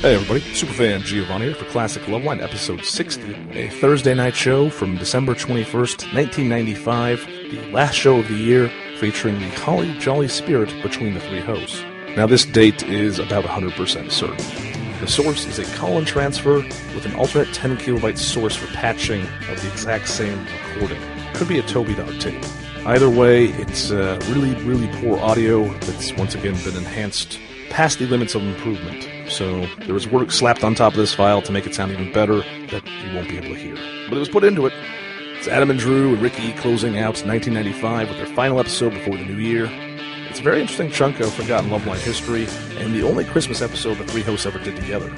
Hey everybody, Superfan Giovanni here for Classic Loveline, episode 60, a Thursday night show from December 21st, 1995, the last show of the year, featuring the holly jolly spirit between the three hosts. Now this date is about 100% certain. The source is a call-in transfer with an alternate 10 kilobyte source for patching of the exact same recording. Could be a Toby Dog tape. Either way, it's really poor audio that's once again been enhanced past the limits of improvement. So there was work slapped on top of this file to make it sound even better that you won't be able to hear. But it was put into it. It's Adam and Drew and Ricky closing out 1995 with their final episode before the new year. It's a very interesting chunk of forgotten Loveline history, and the only Christmas episode the three hosts ever did together.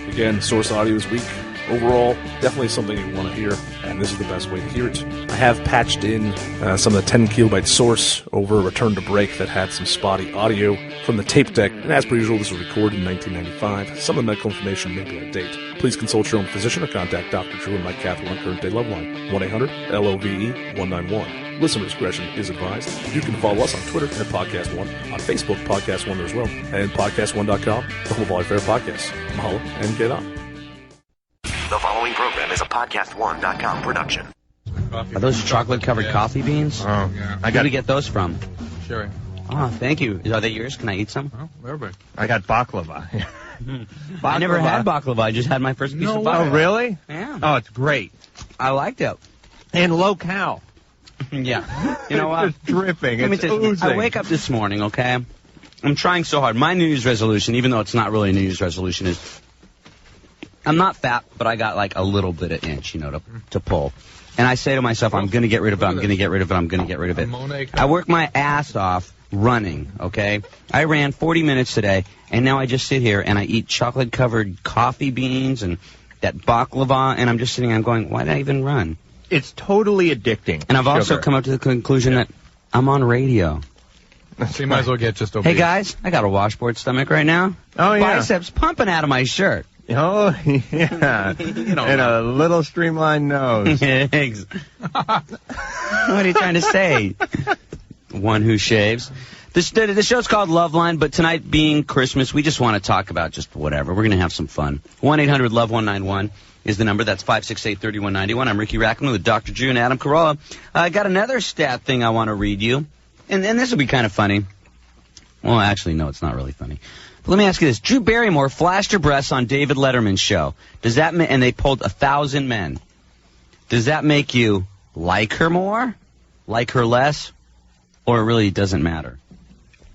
Again, source audio is weak. Overall, definitely something you want to hear, and this is the best way to hear it. I have patched in some of the 10 kilobyte source over a return to break that had some spotty audio from the tape deck, and as per usual, this was recorded in 1995. Some of the medical information may be out of date. Please consult your own physician or contact Dr. Drew and Mike Catherine on Current Day Loveline, 1-800-LOVE-191. Listener discretion is advised. You can follow us on Twitter at Podcast1, on Facebook, Podcast1 there as well, and Podcast1.com, the whole Volley Fair podcast. Mahalo and get on. The following program is a Podcast1.com production. Are those chocolate-covered coffee beans? Oh, I got to get those from. Sure. Oh, thank you. Are they yours? Can I eat some? Oh, everybody. I got baklava. I never had baklava. I just had my first piece of baklava. Oh, really? Yeah. Oh, it's great. I liked it. And low-cal. Yeah. You know what? It's just dripping. Let me It's tell you, oozing. I wake up this morning, okay? I'm trying so hard. My New Year's resolution, even though it's not really a New Year's resolution, is I'm not fat, but I got like a little bit of inch, to pull. And I say to myself, I'm going to get rid of it, I'm going to get rid of it, I'm going to get rid of it. I work my ass off running, okay? I ran 40 minutes today, and now I just sit here and I eat chocolate-covered coffee beans and that baklava, and I'm just sitting there going, why did I even run? It's totally addicting. And I've also come up to the conclusion that I'm on radio. So you might as well get just obese. Hey, guys, I got a washboard stomach right now. Oh, yeah. Biceps pumping out of my shirt. Oh, yeah. And a little streamlined nose. What are you trying to say? One who shaves. The show's called Loveline, but tonight being Christmas, we just want to talk about just whatever. We're going to have some fun. 1-800-LOVE-191 is the number. That's 568-3191. I'm Ricky Rackman with Dr. Drew and Adam Carolla. I got another stat thing I want to read you, and this will be kind of funny. Well, actually, no, it's not really funny. But let me ask you this. Drew Barrymore flashed her breasts on David Letterman's show. Does that and they polled 1,000 men. Does that make you like her more, like her less, or it really doesn't matter?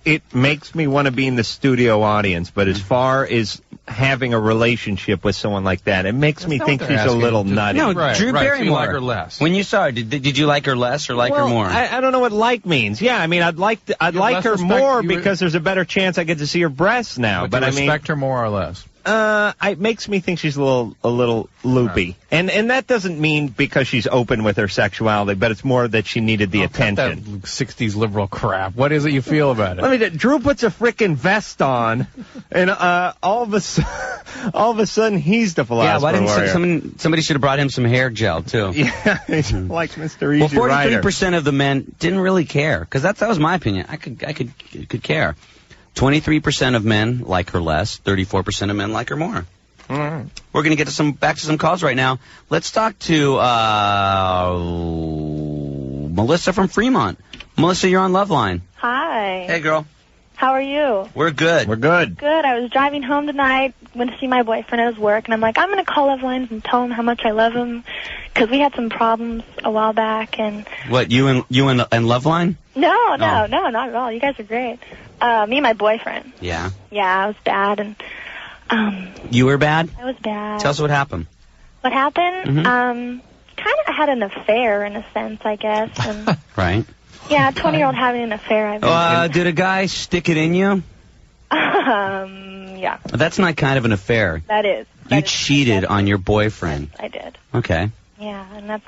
It makes me want to be in the studio audience, but as far as having a relationship with someone like that, it makes me think she's a little nutty. No, Right, Drew right, so Barrymore. you like her less. When you saw her, did you like her less or like her more? I don't know what like means. Yeah, I mean, I'd like her less more respect- because there's a better chance I get to see her breasts now. But I you mean, respect her more or less? it makes me think she's a little loopy, and that doesn't mean because she's open with her sexuality, but it's more that she needed the attention. That 60s liberal crap. What is it you feel about it? Drew puts a frickin' vest on, and all of a sudden he's the philosopher. Yeah, why didn't somebody should have brought him some hair gel too? Yeah, he's like Mr. Easy Well, Rider. 43% of the men didn't really care, because that was my opinion. I could care. 23% of men like her less. 34% of men like her more. Mm. We're going to get back to some calls right now. Let's talk to Melissa from Fremont. Melissa, you're on Loveline. Hi. Hey, girl. How are you? We're good. We're good. Good. I was driving home tonight, went to see my boyfriend at his work, and I'm like, I'm going to call Loveline and tell him how much I love him, because we had some problems a while back. And What, you and Loveline? No, not at all. You guys are great. Me and my boyfriend. Yeah. Yeah, I was bad, and You were bad? I was bad. Tell us what happened. What happened? Mhm. Kind of had an affair in a sense, I guess. And Right. yeah, 20-year-old having an affair. Did a guy stick it in you? Yeah, That's not kind of an affair. that is. You cheated on your boyfriend. I did. Okay. Yeah, and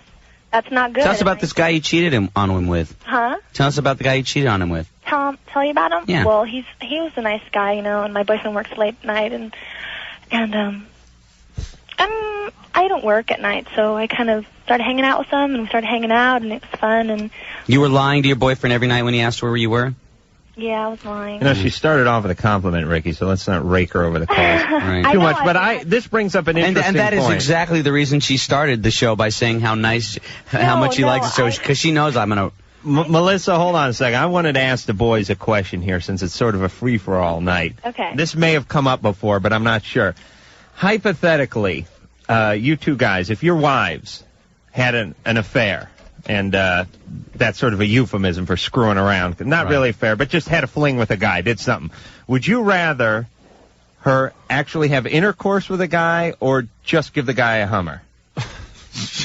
that's not good. Tell us about this guy you cheated on him with. Huh? Tell us about the guy you cheated on him with. Tell you about him? Yeah. Well, he was a nice guy, and my boyfriend works late at night, and I don't work at night, so I kind of started hanging out with him, and we started hanging out, and it was fun, and You were lying to your boyfriend every night when he asked where you were? Yeah, I was lying. You know, she started off with a compliment, Ricky, so let's not rake her over the coals Right. too much. But this brings up an interesting and that point. is exactly the reason she started the show, by saying how much she likes the show, because she knows I'm going to... Melissa, hold on a second. I wanted to ask the boys a question here, since it's sort of a free-for-all night. Okay. This may have come up before, but I'm not sure. Hypothetically, you two guys, if your wives had an affair, and that's sort of a euphemism for screwing around, not really a affair, but just had a fling with a guy, did something, would you rather her actually have intercourse with a guy or just give the guy a Hummer?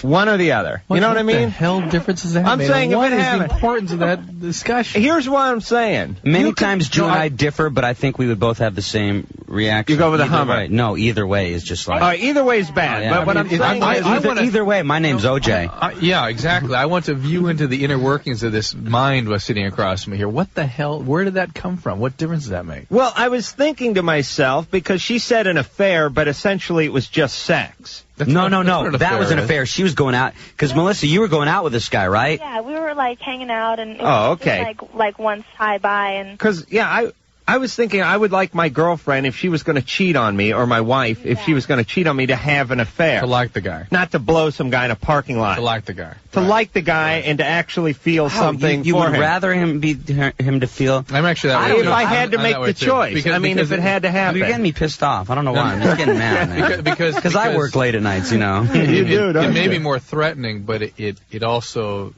One or the other. You know what I mean? What the hell difference does that make? I'm saying what if it is happened. the importance of that discussion? Here's what I'm saying. Many times Drew and I differ, but I think we would both have the same reaction. You go with a Hummer. Way. No, either way is just like... All right, either way is bad. Yeah, but what I'm saying is... either way, my name's OJ. Yeah, exactly. I want to view into the inner workings of this mind was sitting across from me here. What the hell? Where did that come from? What difference does that make? Well, I was thinking to myself, because she said an affair, but essentially it was just sex. No. That was an affair. She was going out. Because, Melissa, you were going out with this guy, right? Yeah, we were, like, hanging out, and it Oh, was okay. just, like once high by, and... Because, yeah, I was thinking I would like my girlfriend, if she was going to cheat on me, or my wife, if she was going to cheat on me, to have an affair. To like the guy. Not to blow some guy in a parking lot. To like the guy. To like the guy and to actually feel something you for would him. rather him to feel... I'm actually that way. If I had to I'm make that way the too. choice. Because if it had to happen. You're getting me pissed off. I don't know why. I'm just getting mad, man. Because I work late at nights, you know. You do, don't It may you? be more threatening, but it also...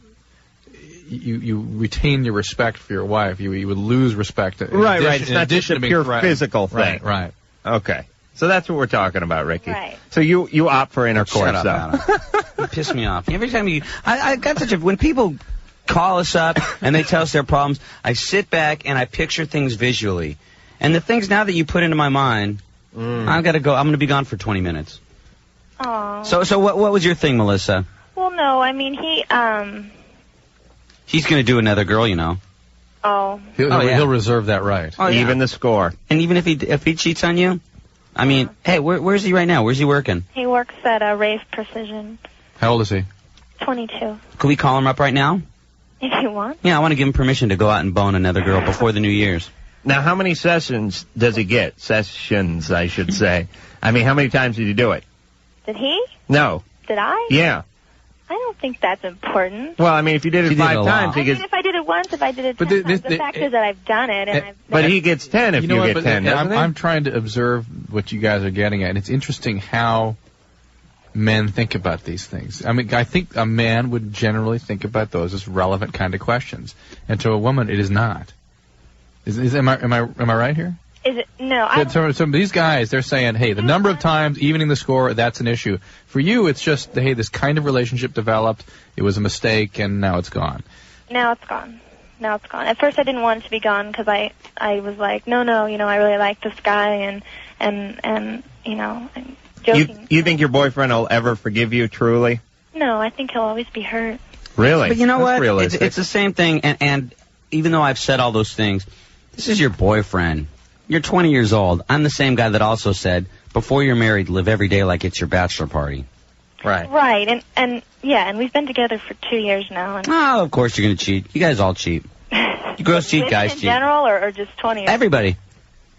You retain your respect for your wife. You would lose respect. Right. It's not just a pure physical thing. Right. Okay. So that's what we're talking about, Ricky. Right. So you opt for intercourse, Shut up, though. Adam. You piss me off. Every time I got such a... When people call us up and they tell us their problems, I sit back and I picture things visually. And the things now that you put into my mind, I've got to go. I'm going to be gone for 20 minutes. Oh. So what was your thing, Melissa? Well, no, I mean, He's going to do another girl, you know. Oh. He'll reserve that right. Oh, yeah. Even the score. And even if he cheats on you, I mean, hey, where's he right now? Where's he working? He works at Rave Precision. How old is he? 22. Could we call him up right now? If you want. Yeah, I want to give him permission to go out and bone another girl before the New Year's. Now, how many sessions does he get? Sessions, I should say. I mean, how many times did you do it? Did he? No. Did I? Yeah. I don't think that's important. Well, I mean, if you did it She did 5 it a times, lot. he I gets... mean, if I did it once, if I did it 10 But times, the fact is that I've done it, and But he gets 10 if you, know what, get 10, doesn't he? I'm trying to observe what you guys are getting at, and it's interesting how men think about these things. I mean, I think a man would generally think about those as relevant kind of questions, and to a woman, it is not. Am I right here? Is it? No. I So these guys, they're saying, hey, the number of times evening the score, that's an issue. For you, it's just, hey, this kind of relationship developed, it was a mistake, and now it's gone. Now it's gone. At first, I didn't want it to be gone because I was like, no, you know, I really like this guy, and you know, I'm joking. You think your boyfriend will ever forgive you, truly? No, I think he'll always be hurt. Really? But you know That's what? realistic. It's the same thing, and even though I've said all those things, this is your boyfriend. You're 20 years old. I'm the same guy that also said, before you're married, live every day like it's your bachelor party. Right. Right, and we've been together for 2 years now. And Oh, of course you're going to cheat. You guys all cheat. You girls cheat, women guys in cheat. general, or just 20? Everybody.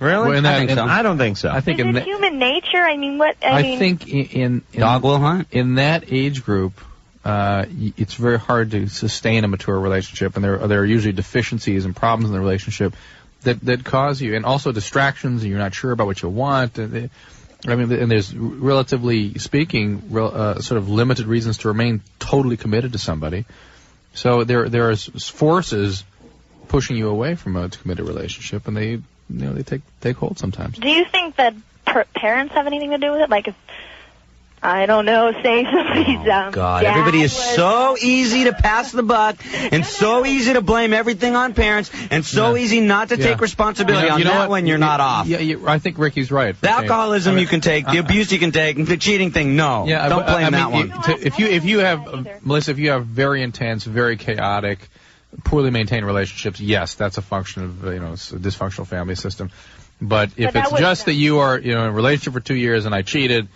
Really? Well, I think so. I don't think so. I think Is in it human nature? I mean, what? I think in Dog will hunt? in that age group, it's very hard to sustain a mature relationship, and there are usually deficiencies and problems in the relationship that cause you, and also distractions, and you're not sure about what you want. And there's, relatively speaking, sort of limited reasons to remain totally committed to somebody. So there are forces pushing you away from a committed relationship, and they take hold sometimes. Do you think that parents have anything to do with it? Like, if, I don't know, say somebody's God, dad everybody is was- so easy to pass the buck, and so easy to blame everything on parents, and so easy not to take responsibility on that when you're not off. Yeah, I think Ricky's right. The alcoholism you can take, the abuse you can take, and the cheating thing, no. Yeah, Don't blame that one. If you have, Melissa, if you have very intense, very chaotic, poorly maintained relationships, yes, that's a function of a dysfunctional family system. But if it's just that you are in a relationship for 2 years and I cheated,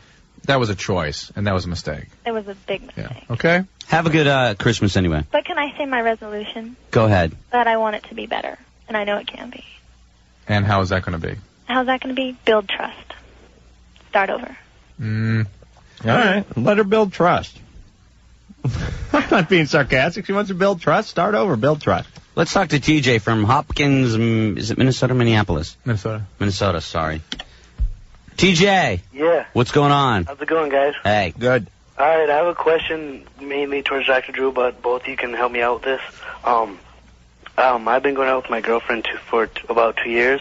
that was a choice and that was a mistake. It was a big mistake. Yeah. Okay. Have a good Christmas anyway. But can I say my resolution? Go ahead. That I want it to be better. and I know it can be. And how is that going to be? How's that going to be? Build trust. Start over. All right. Let her build trust. I'm not being sarcastic. She wants to build trust. Start over. Build trust. Let's talk to TJ from Hopkins. Is it Minnesota, Minneapolis? Minnesota, sorry. TJ. Yeah. What's going on? How's it going, guys? Hey. Good. All right, I have a question mainly towards Dr. Drew, but both of you can help me out with this. I've been going out with my girlfriend for about 2 years,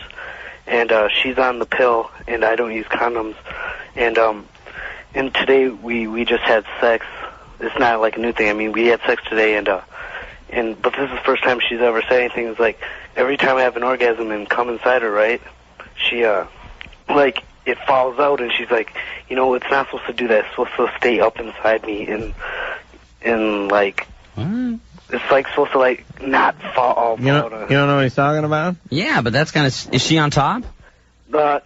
and she's on the pill, and I don't use condoms. And today we just had sex. It's not like a new thing. I mean, we had sex today, but this is the first time she's ever said anything. It's like every time I have an orgasm and come inside her, right? She like it falls out, and she's like, you know, it's not supposed to do that. It's supposed to stay up inside me, and like. What? It's like supposed to like not fall out. You don't know what he's talking about? Yeah, but that's kind of. Is she on top? No,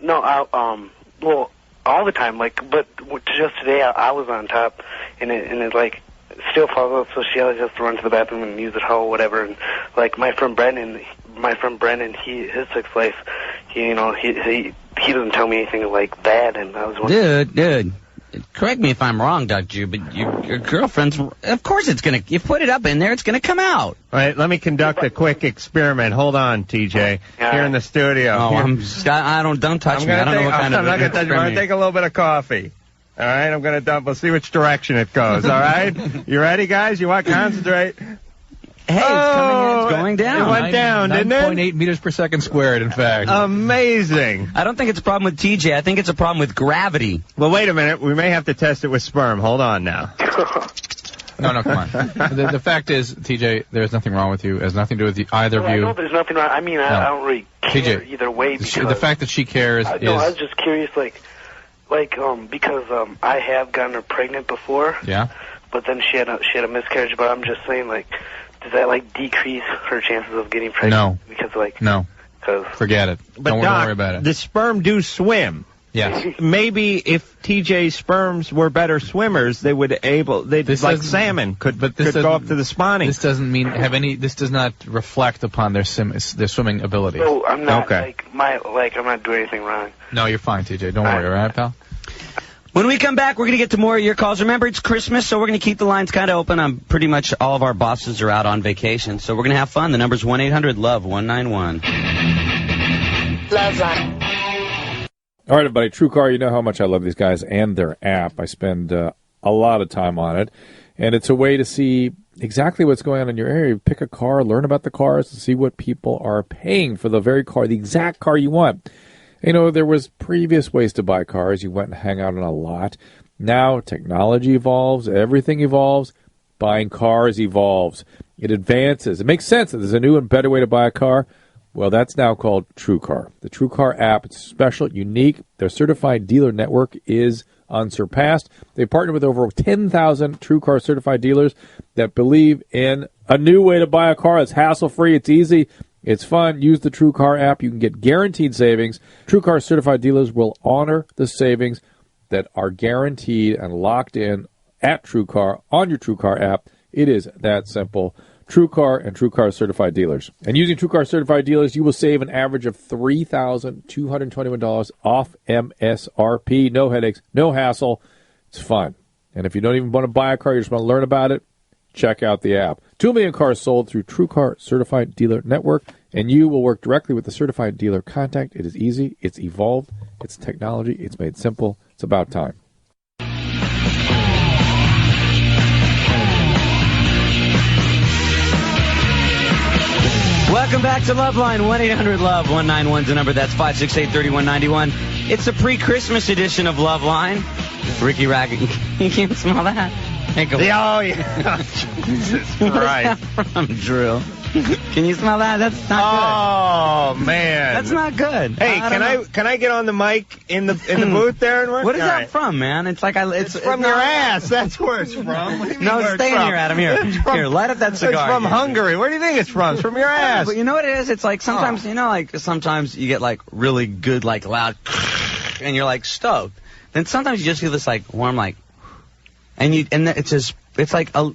well, all the time. Like, but just today I was on top, and it like still falls out. So she always has to run to the bathroom and use it how whatever. And like my friend Brendan, his sex life, he doesn't tell me anything like that. And I was wondering, Dude. Correct me if I'm wrong, Dr. Drew, but your girlfriend's, of course it's going to, you put it up in there, it's going to come out. All right, let me conduct a quick experiment. Hold on, TJ, here in the studio. Oh, don't touch me. I don't know what kind of. I'm not going to touch you. I'm going to take a little bit of coffee. All right, I'm going to dump. We'll see which direction it goes. All right, you ready, guys? You want to concentrate? Hey, it's coming in. It's going down. It went down, didn't it? 9.8 meters per second squared, in fact. Amazing. I don't think it's a problem with TJ. I think it's a problem with gravity. Well, wait a minute. We may have to test it with sperm. Hold on now. No, come on. The fact is, TJ, there's nothing wrong with you. It has nothing to do with either of you. I know there's nothing wrong. I mean, I don't really care TJ, either way. The fact that she cares is... No, I was just curious, because I have gotten her pregnant before. Yeah. But then she had a miscarriage. But I'm just saying, like, does that like decrease her chances of getting pregnant? No. Because like no. Forget it. But don't worry about it. The sperm do swim. Yes. Maybe if TJ's sperms were better swimmers, like salmon could go up to the spawning. This doesn't mean this does not reflect upon their swimming ability. No, I'm not I'm not doing anything wrong. No, you're fine, TJ. Don't worry, all right, pal? When we come back, we're going to get to more of your calls. Remember, it's Christmas, so we're going to keep the lines kind of open. Pretty much all of our bosses are out on vacation, so we're going to have fun. The number's 1-800-LOVE-191. Loveline. All right, everybody. TrueCar, you know how much I love these guys and their app. I spend a lot of time on it, and it's a way to see exactly what's going on in your area. Pick a car, learn about the cars, and see what people are paying for the very car, the exact car you want. You know, there was previous ways to buy cars. You went and hang out on a lot. Now technology evolves. Everything evolves. Buying cars evolves. It advances. It makes sense that there's a new and better way to buy a car. Well, that's now called TrueCar. The TrueCar app, it's special, unique. Their certified dealer network is unsurpassed. They partner with over 10,000 TrueCar certified dealers that believe in a new way to buy a car. It's hassle-free. It's easy. It's fun. Use the TrueCar app. You can get guaranteed savings. TrueCar certified dealers will honor the savings that are guaranteed and locked in at TrueCar on your TrueCar app. It is that simple. TrueCar and TrueCar certified dealers. And using TrueCar certified dealers, you will save an average of $3,221 off MSRP. No headaches, no hassle. It's fun. And if you don't even want to buy a car, you just want to learn about it, check out the app. 2 million cars sold through TrueCar Certified Dealer Network, and you will work directly with the certified dealer contact. It is easy. It's evolved. It's technology. It's made simple. It's about time. Welcome back to Loveline. 1-800-LOVE-191 is the number. That's 568-3191. It's a pre-Christmas edition of Loveline. Ricky Raggett. You can't smell that. Hey, go. Oh, yeah. Jesus Christ. From Drew. Can you smell that? That's not good. Oh, man. That's not good. Hey, can I get on the mic in the booth there and work? What is that from, man? It's like it's from your ass. That's where it's from. What do you mean no, stay in here, Adam. Here, light up that cigar. It's from Hungary. Where do you think it's from? It's from your ass. But you know what it is? It's like sometimes sometimes you get like really good like loud, and you're like stoked. Then sometimes you just feel this like warm like, and it's like a.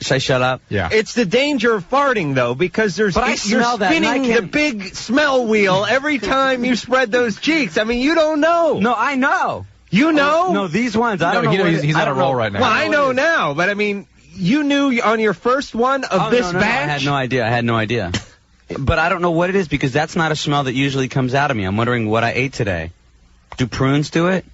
Should I shut up? Yeah. It's the danger of farting, though, because But I you're smell that, and I spinning the can't- big smell wheel every time you spread those cheeks. I mean, you don't know. No, I know. You know? No, these ones. I don't know. He's on a roll right now. Well, I know now, but I mean, you knew on your first one of this no, batch? I had no idea. But I don't know what it is because that's not a smell that usually comes out of me. I'm wondering what I ate today. Do prunes do it?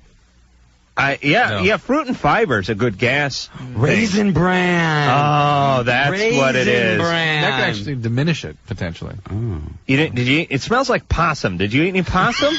Yeah, fruit and fiber's a good gas. Raisin bran. Oh, that's what it Raisin is. bran. That could actually diminish it, potentially. Oh. You didn't? Did you? It smells like possum. Did you eat any possum?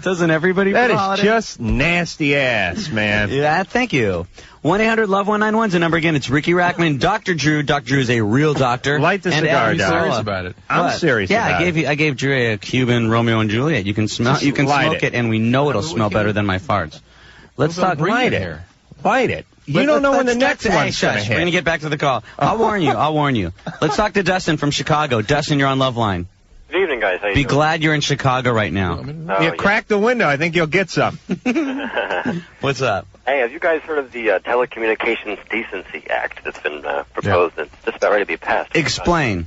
Doesn't everybody? That for is holiday? just nasty ass, man. Yeah, thank you. 1-800-LOVE-191's the number again. It's Ricky Rackman, Dr. Drew. Dr. Drew is a real doctor. Light the And cigar Adam down. Carolla. Serious about it. I'm What? serious Yeah, about it. I gave Drew a Cuban Romeo and Juliet. You can smell. Just You can light smoke it. it, and we know it'll smell better than my farts. Let's talk. Light it. Light it. You don't know when the next one's going to We're going to hit. get back to the call. I'll warn you. Let's talk to Dustin from Chicago. Dustin, you're on Loveline. Good evening, guys. How you Be doing? glad you're in Chicago right now. Oh, Yeah, crack the window. I think you'll get some. What's up? Hey, have you guys heard of the Telecommunications Decency Act that's been proposed and it's just about ready to be passed? Explain.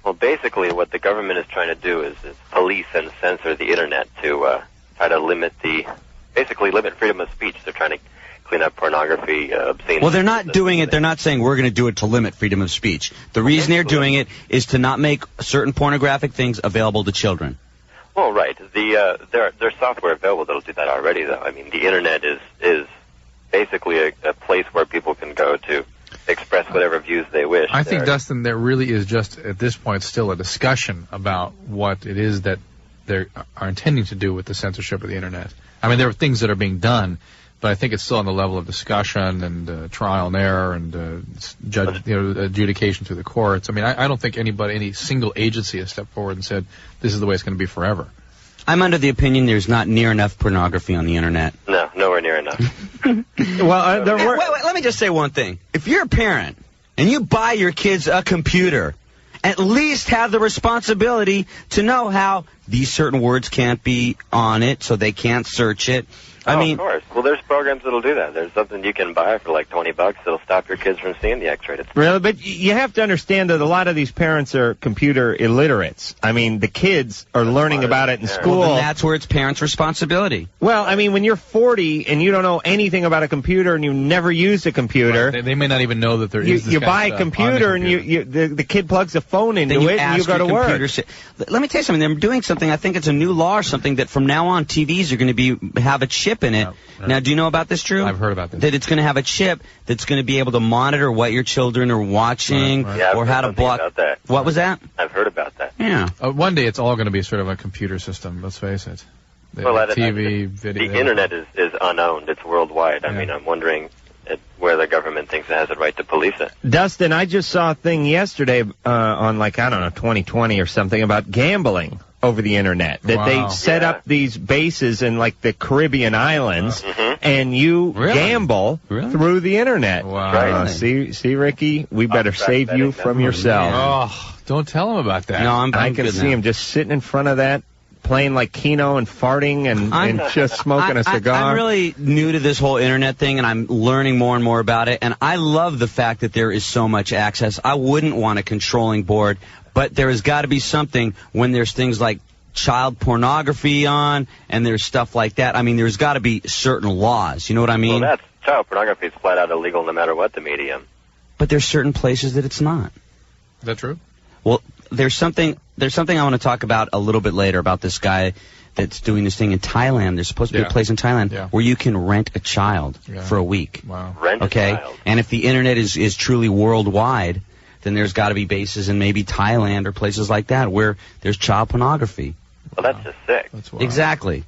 Well, basically, what the government is trying to do is police and censor the internet to try to limit freedom of speech. They're trying to clean up pornography, obscene. Well, they're not doing it. They're not saying we're going to do it to limit freedom of speech. The reason they're doing it is to not make certain pornographic things available to children. Well, right. There's software available that'll do that already, though. I mean, the internet is basically a place where people can go to express whatever views they wish. I think, Dustin, there really is just, at this point, still a discussion about what it is that they are intending to do with the censorship of the internet. I mean, there are things that are being done, but I think it's still on the level of discussion and trial and error and adjudication through the courts. I mean, I don't think any single agency has stepped forward and said this is the way it's going to be forever. I'm under the opinion there's not near enough pornography on the internet. No, nowhere near enough. Well, Wait, let me just say one thing. If you're a parent and you buy your kids a computer, at least have the responsibility to know how these certain words can't be on it, so they can't search it. I mean, of course. Well, there's programs that'll do that. There's something you can buy for like $20 that'll stop your kids from seeing the X-rated. Really, but you have to understand that a lot of these parents are computer illiterates. I mean, the kids are learning about it in school. well, then that's where it's parents' responsibility. Well, I mean, when you're 40 and you don't know anything about a computer and you've never used a computer, They may not even know that there is this you kind buy of a stuff on computer the and the kid plugs a phone into Then you it and you ask go to your work. computer. Let me tell you something. They're doing something. I think it's a new law or something that from now on TVs are going to have a chip in it. Now, do you know about this, Drew? I've heard about this. That it's going to have a chip that's going to be able to monitor what your children are watching Yeah, I've or heard how to something block. about that. What was that? I've heard about that. Yeah. One day it's all going to be sort of a computer system, let's face it. TV, video. The internet is unowned. It's worldwide. I mean, I'm wondering where the government thinks it has a right to police it. Dustin, I just saw a thing yesterday on 2020 or something about gambling over the internet. That they set up these bases in like the Caribbean islands, and you gamble through the internet. Wow. See, Ricky, we better save you from yourself. Oh, don't tell him about that. No, I can see him just sitting in front of that, playing like Keno and farting and just smoking a cigar. I'm really new to this whole internet thing, and I'm learning more and more about it. And I love the fact that there is so much access. I wouldn't want a controlling board, but there has got to be something when there's things like child pornography on and there's stuff like that. I mean, there's got to be certain laws. You know what I mean? Well, child pornography is flat out illegal no matter what the medium. But there's certain places that it's not. Is that true? Well, there's something I want to talk about a little bit later about this guy that's doing this thing in Thailand. There's supposed to be a place in Thailand where you can rent a child for a week. Wow. Rent a child. And if the internet is truly worldwide, then there's got to be bases in maybe Thailand or places like that where there's child pornography. Well, that's just sick. Exactly.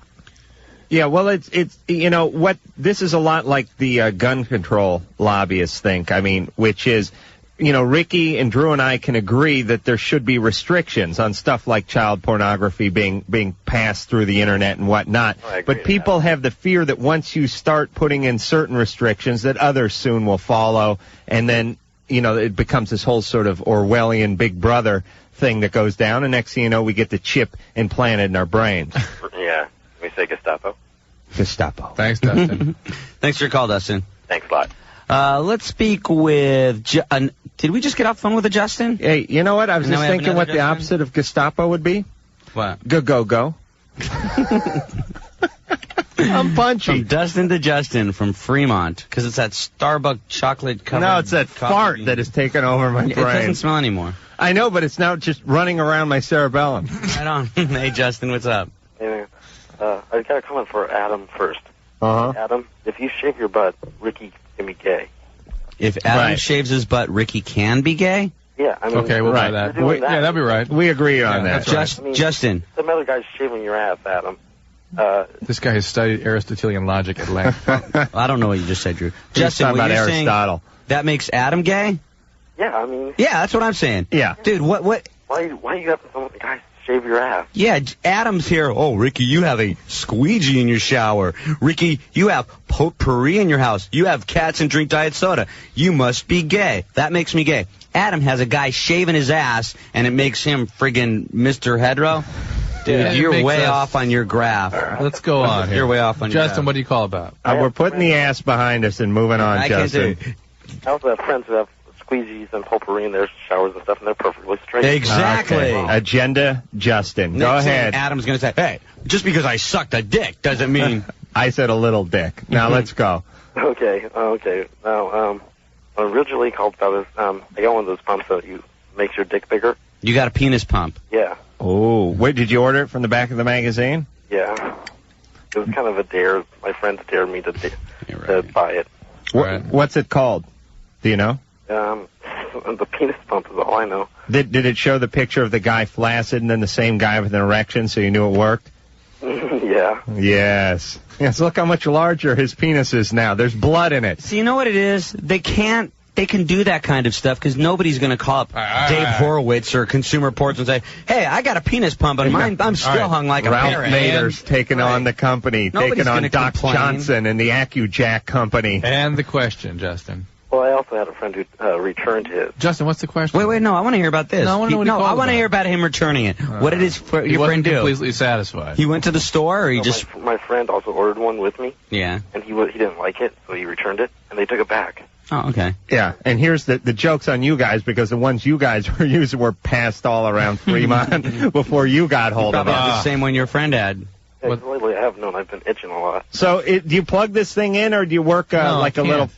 Yeah, well, it's this is a lot like the gun control lobbyists think. I mean, which is, Ricky and Drew and I can agree that there should be restrictions on stuff like child pornography being passed through the internet and whatnot. But people have the fear that once you start putting in certain restrictions, that others soon will follow, and then it becomes this whole sort of Orwellian Big Brother thing that goes down, and next thing you know, we get the chip implanted in our brains. Yeah. Can we say Gestapo? Gestapo. Thanks, Dustin. Thanks for your call, Dustin. Thanks a lot. Let's speak with... did we just get off the phone with a Justin? Hey, you know what? I was just thinking what the opposite of Gestapo would be. What? Go. I'm punchy. From Dustin to Justin from Fremont, because it's that Starbucks chocolate covered. No, it's that fart that has taken over my brain. It doesn't smell anymore. I know, but it's now just running around my cerebellum. Right on. Hey, Justin, what's up? Hey, man. I got a comment for Adam first. Uh-huh. Adam, if you shave your butt, Ricky can be gay. If Adam shaves his butt, Ricky can be gay? Yeah, I mean... Okay, we'll buy that. Yeah, that'd be right. We agree on that. That's right. Justin. Some other guy's shaving your ass, Adam. This guy has studied Aristotelian logic at length. I don't know what you just said, Drew. Justin, talking what about you're Aristotle. saying, that makes Adam gay? Yeah, I mean... Yeah, that's what I'm saying. Yeah. Dude, what... Why you have some guys shave your ass? Yeah, Adam's here. Oh, Ricky, you have a squeegee in your shower. Ricky, you have potpourri in your house. You have cats and drink diet soda. You must be gay. That makes me gay. Adam has a guy shaving his ass, and it makes him friggin' Mr. Hetero. Dude, you're way off on your graph. Let's go on here. You're way off on your graph. Justin, what do you call about? We're putting the ass behind us and moving on, Justin. I also have friends who have squeegees and potpourri in their showers and stuff, and they're perfectly straight. Exactly. Okay. Agenda, Justin. Next Go thing ahead. Adam's going to say, hey, just because I sucked a dick doesn't mean... I said a little dick. Now let's go. Okay. Now, what I'm originally called about is, I got one of those pumps that makes your dick bigger. You got a penis pump. Yeah. Oh, wait, did you order it from the back of the magazine? Yeah. It was kind of a dare. My friends dared me to buy it. What's it called? Do you know? The penis pump is all I know. Did it show the picture of the guy flaccid and then the same guy with an erection so you knew it worked? Yeah. Yes. Look how much larger his penis is now. There's blood in it. So you know what it is? They can do that kind of stuff because nobody's going to call up Dave Horowitz or Consumer Reports and say, hey, I got a penis pump, and I'm still hung like a Ralph parrot. Nader's taking on the company, Nobody's taking on gonna Doc complain. Johnson and the AccuJack company. And the question, Justin. Well, I also had a friend who returned his. Justin, what's the question? Wait, no, I want to hear about this. No, I want to know what he I called want to about. hear about him returning it. What did your friend do? Completely satisfied. He went to the store, or he just... My friend also ordered one with me. Yeah. And he didn't like it, so he returned it, and they took it back. Oh, okay. Yeah, and here's the joke's on you guys because the ones you guys were using were passed all around Fremont before you got hold of Probably them. the same one your friend had. Yeah, lately I have known I've been itching a lot. So do you plug this thing in or do you work like a little...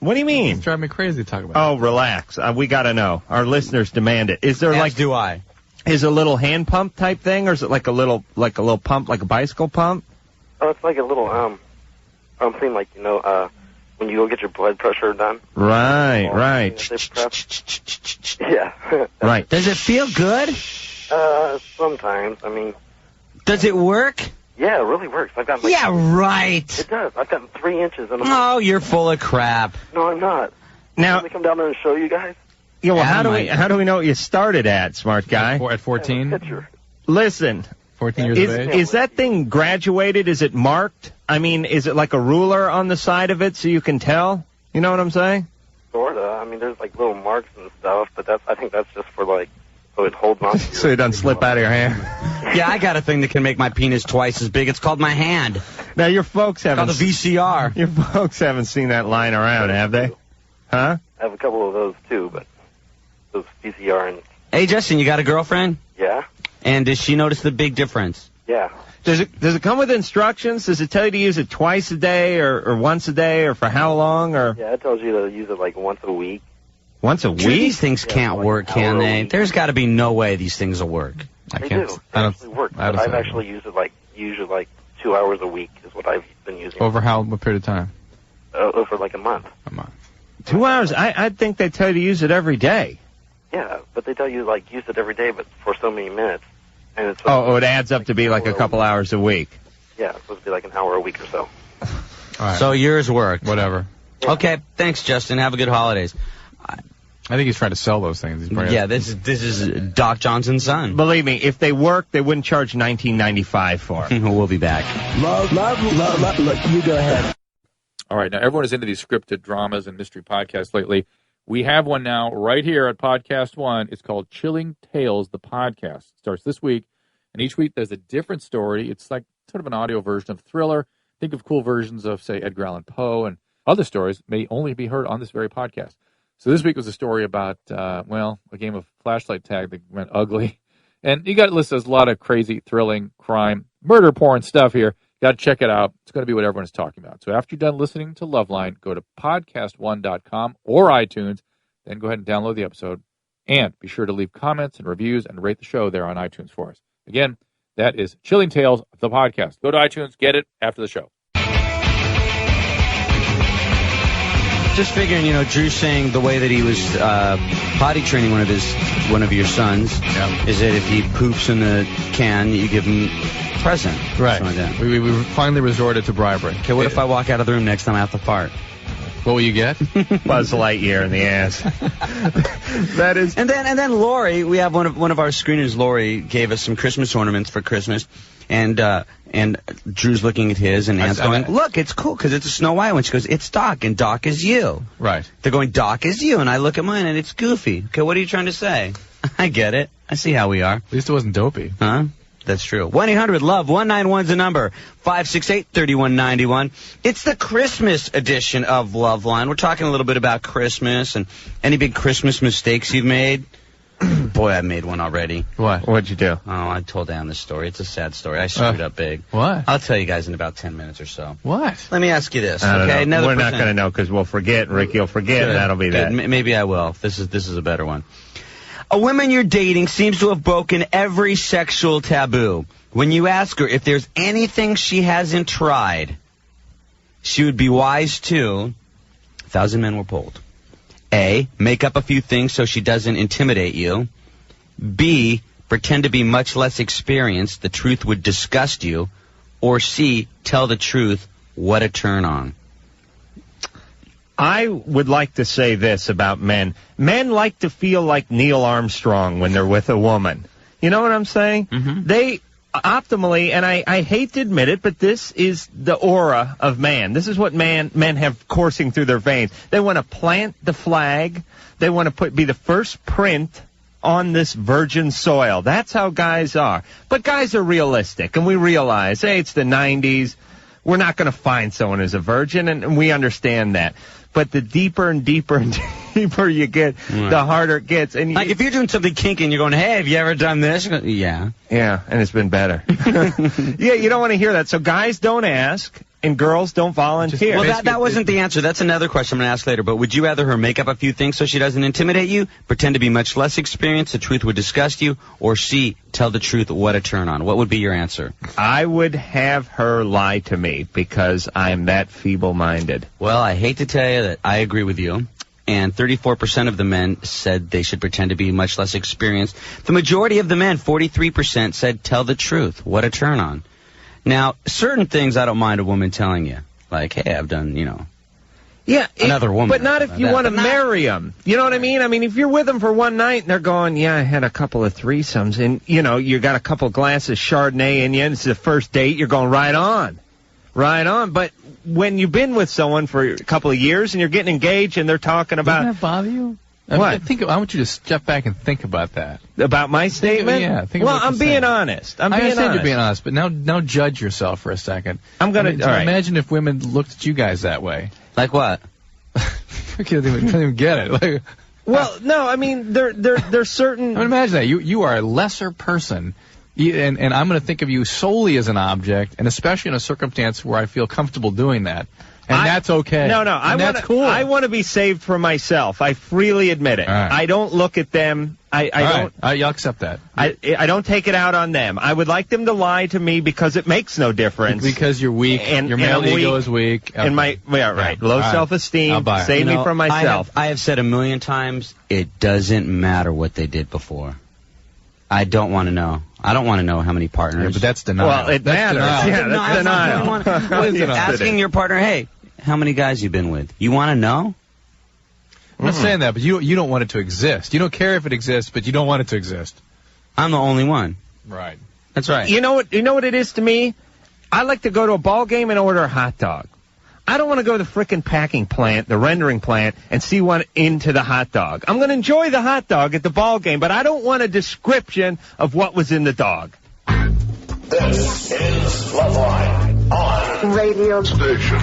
What do you mean? It's driving me crazy to talk about Oh, relax. We got to know. Our listeners demand it. Is there do I. Is it a little hand pump type thing or is it like a little pump, like a bicycle pump? Oh, it's like a little thing, like, when you go get your blood pressure done. Right. Yeah. Right. Does it feel good? Sometimes. I mean... Does it work? Yeah, it really works. I've got right. It does. I've gotten 3 inches in a month. Oh, you're full of crap. No, I'm not. Now, let me come down there and show you guys. Yeah, well, how do we know what you started at, smart guy? At 14? Listen. 14 years of age? Is that thing graduated? Is it marked? I mean, is it like a ruler on the side of it so you can tell? You know what I'm saying? Sorta. I mean, there's like little marks and stuff, but I think that's just for like, so it holds on. So it doesn't slip out of your hand. Yeah, I got a thing that can make my penis twice as big. It's called my hand. Now, your folks haven't... Called a VCR. Your folks haven't seen that lying around, have they? Huh? I have a couple of those, too, but those VCR and... Hey, Justin, you got a girlfriend? Yeah. And does she notice the big difference? Yeah. Does it come with instructions? Does it tell you to use it twice a day or once a day or for how long? Or Yeah, it tells you to use it like once a week. Once a week? These things can't work, can they? There's got to be no way these things will work. They do. They actually work. But I've actually used it usually 2 hours a week is what I've been using. Over what period of time? Over like a month. 2 hours? I'd think they tell you to use it every day. Yeah, but they tell you use it every day, but for so many minutes. And it's it adds up to be like a couple hours a week. Yeah, it's supposed to be like an hour a week or so. All right. So yours worked. Whatever. Yeah. Okay, thanks, Justin. Have a good holidays. I think he's trying to sell those things. Yeah, this is Doc Johnson's son. Believe me, if they work, they wouldn't charge $19.95 for it. We'll be back. Love. You go ahead. All right, now everyone is into these scripted dramas and mystery podcasts lately. We have one now right here at Podcast One. It's called Chilling Tales, the podcast. It starts this week, and each week there's a different story. It's like sort of an audio version of Thriller. Think of cool versions of, say, Edgar Allan Poe and Other stories may only be heard on this very podcast. So this week was a story about, a game of flashlight tag that went ugly. And you got to listen, there's a lot of crazy, thrilling, crime, murder porn stuff here. Got to check it out. It's going to be what everyone's talking about. So after you're done listening to Loveline, go to podcast1.com or iTunes. Then go ahead and download the episode. And be sure to leave comments and reviews and rate the show there on iTunes for us. Again, that is Chilling Tales, the podcast. Go to iTunes, get it after the show. Just figuring, Drew saying the way that he was potty training one of your sons is that if he poops in the can, you give him a present. Right. Like that. We finally resorted to bribery. Okay, what if I walk out of the room next time I have to fart? What will you get? Buzz Lightyear in the ass. That is. And then Lori, we have one of our screeners. Lori gave us some Christmas ornaments for Christmas, and Drew's looking at his, and Ann's going, "Look, it's cool because it's a Snow White one." She goes, "It's Doc, and Doc is you." Right. They're going, "Doc is you," and I look at mine, and it's Goofy. Okay, what are you trying to say? I get it. I see how we are. At least it wasn't dopey. Huh? That's true. 1-800-LOVE-191's the number. 568-3191. It's the Christmas edition of Loveline. We're talking a little bit about Christmas and any big Christmas mistakes you've made. Boy, I made one already. What? What'd you do? Oh, I told Ann this story. It's a sad story. I screwed up big. What? I'll tell you guys in about 10 minutes or so. What? Let me ask you this, I don't okay? know. We're not going to know because we'll forget. Ricky will forget, and that'll be that. Maybe I will. This is a better one. A woman you're dating seems to have broken every sexual taboo. When you ask her if there's anything she hasn't tried, she would be wise to, 1,000 men were polled. A, make up a few things so she doesn't intimidate you. B, pretend to be much less experienced, the truth would disgust you. Or C, tell the truth, what a turn on. I would like to say this about men. Men like to feel like Neil Armstrong when they're with a woman. You know what I'm saying? Mm-hmm. They optimally, and I hate to admit it, but this is the aura of man. This is what men have coursing through their veins. They want to plant the flag. They want to be the first print on this virgin soil. That's how guys are. But guys are realistic, and we realize, hey, it's the 90s. We're not going to find someone who's a virgin, and we understand that. But the deeper and deeper and deeper you get, the harder it gets. And like if you're doing something kinky and you're going, hey, have you ever done this? Yeah. Yeah, and it's been better. Yeah, you don't want to hear that. So guys don't ask, and girls don't volunteer. Well, that wasn't the answer. That's another question I'm going to ask later. But would you rather her make up a few things so she doesn't intimidate you, pretend to be much less experienced, the truth would disgust you, or C, tell the truth, what a turn on? What would be your answer? I would have her lie to me because I'm that feeble-minded. Well, I hate to tell you that I agree with you. And 34% of the men said they should pretend to be much less experienced. The majority of the men, 43%, said tell the truth. What a turn on. Now, certain things I don't mind a woman telling you. Like, hey, I've done, Yeah, another woman. But not if you want to marry them. You know what I mean? I mean, if you're with them for one night and they're going, yeah, I had a couple of threesomes, and, you got a couple glasses of Chardonnay in you, and it's the first date, you're going right on. Right on. But when you've been with someone for a couple of years and you're getting engaged and they're talking about... Doesn't that bother you? What? I want you to step back and think about that. About my statement? Yeah. Well, I'm being honest. I understand you're being honest, but now judge yourself for a second. I'm going to... Imagine if women looked at you guys that way. Like what? I can't even get it. Like, well, no, I mean, there's certain... I mean, imagine that. You are a lesser person, and I'm going to think of you solely as an object, and especially in a circumstance where I feel comfortable doing that. And that's okay. No, that's cool. I want to be saved for myself. I freely admit it. Right. I don't look at them. I don't. I'll accept that. I don't take it out on them. I would like them to lie to me because it makes no difference. Because you're weak. And your male ego is weak. And right. Low self-esteem. Save me from myself. I have said a million times, it doesn't matter what they did before. I don't want to know. I don't want to know how many partners. Yeah, but that's denial. Well, it matters. Yeah, that's denial. Asking your partner, hey, how many guys you been with? You want to know? I'm not saying that, but you don't want it to exist. You don't care if it exists, but you don't want it to exist. I'm the only one. Right. That's right. You know what it is to me? I like to go to a ball game and order a hot dog. I don't want to go to the frickin' packing plant, the rendering plant, and see one into the hot dog. I'm going to enjoy the hot dog at the ball game, but I don't want a description of what was in the dog. This is Loveline on radio station.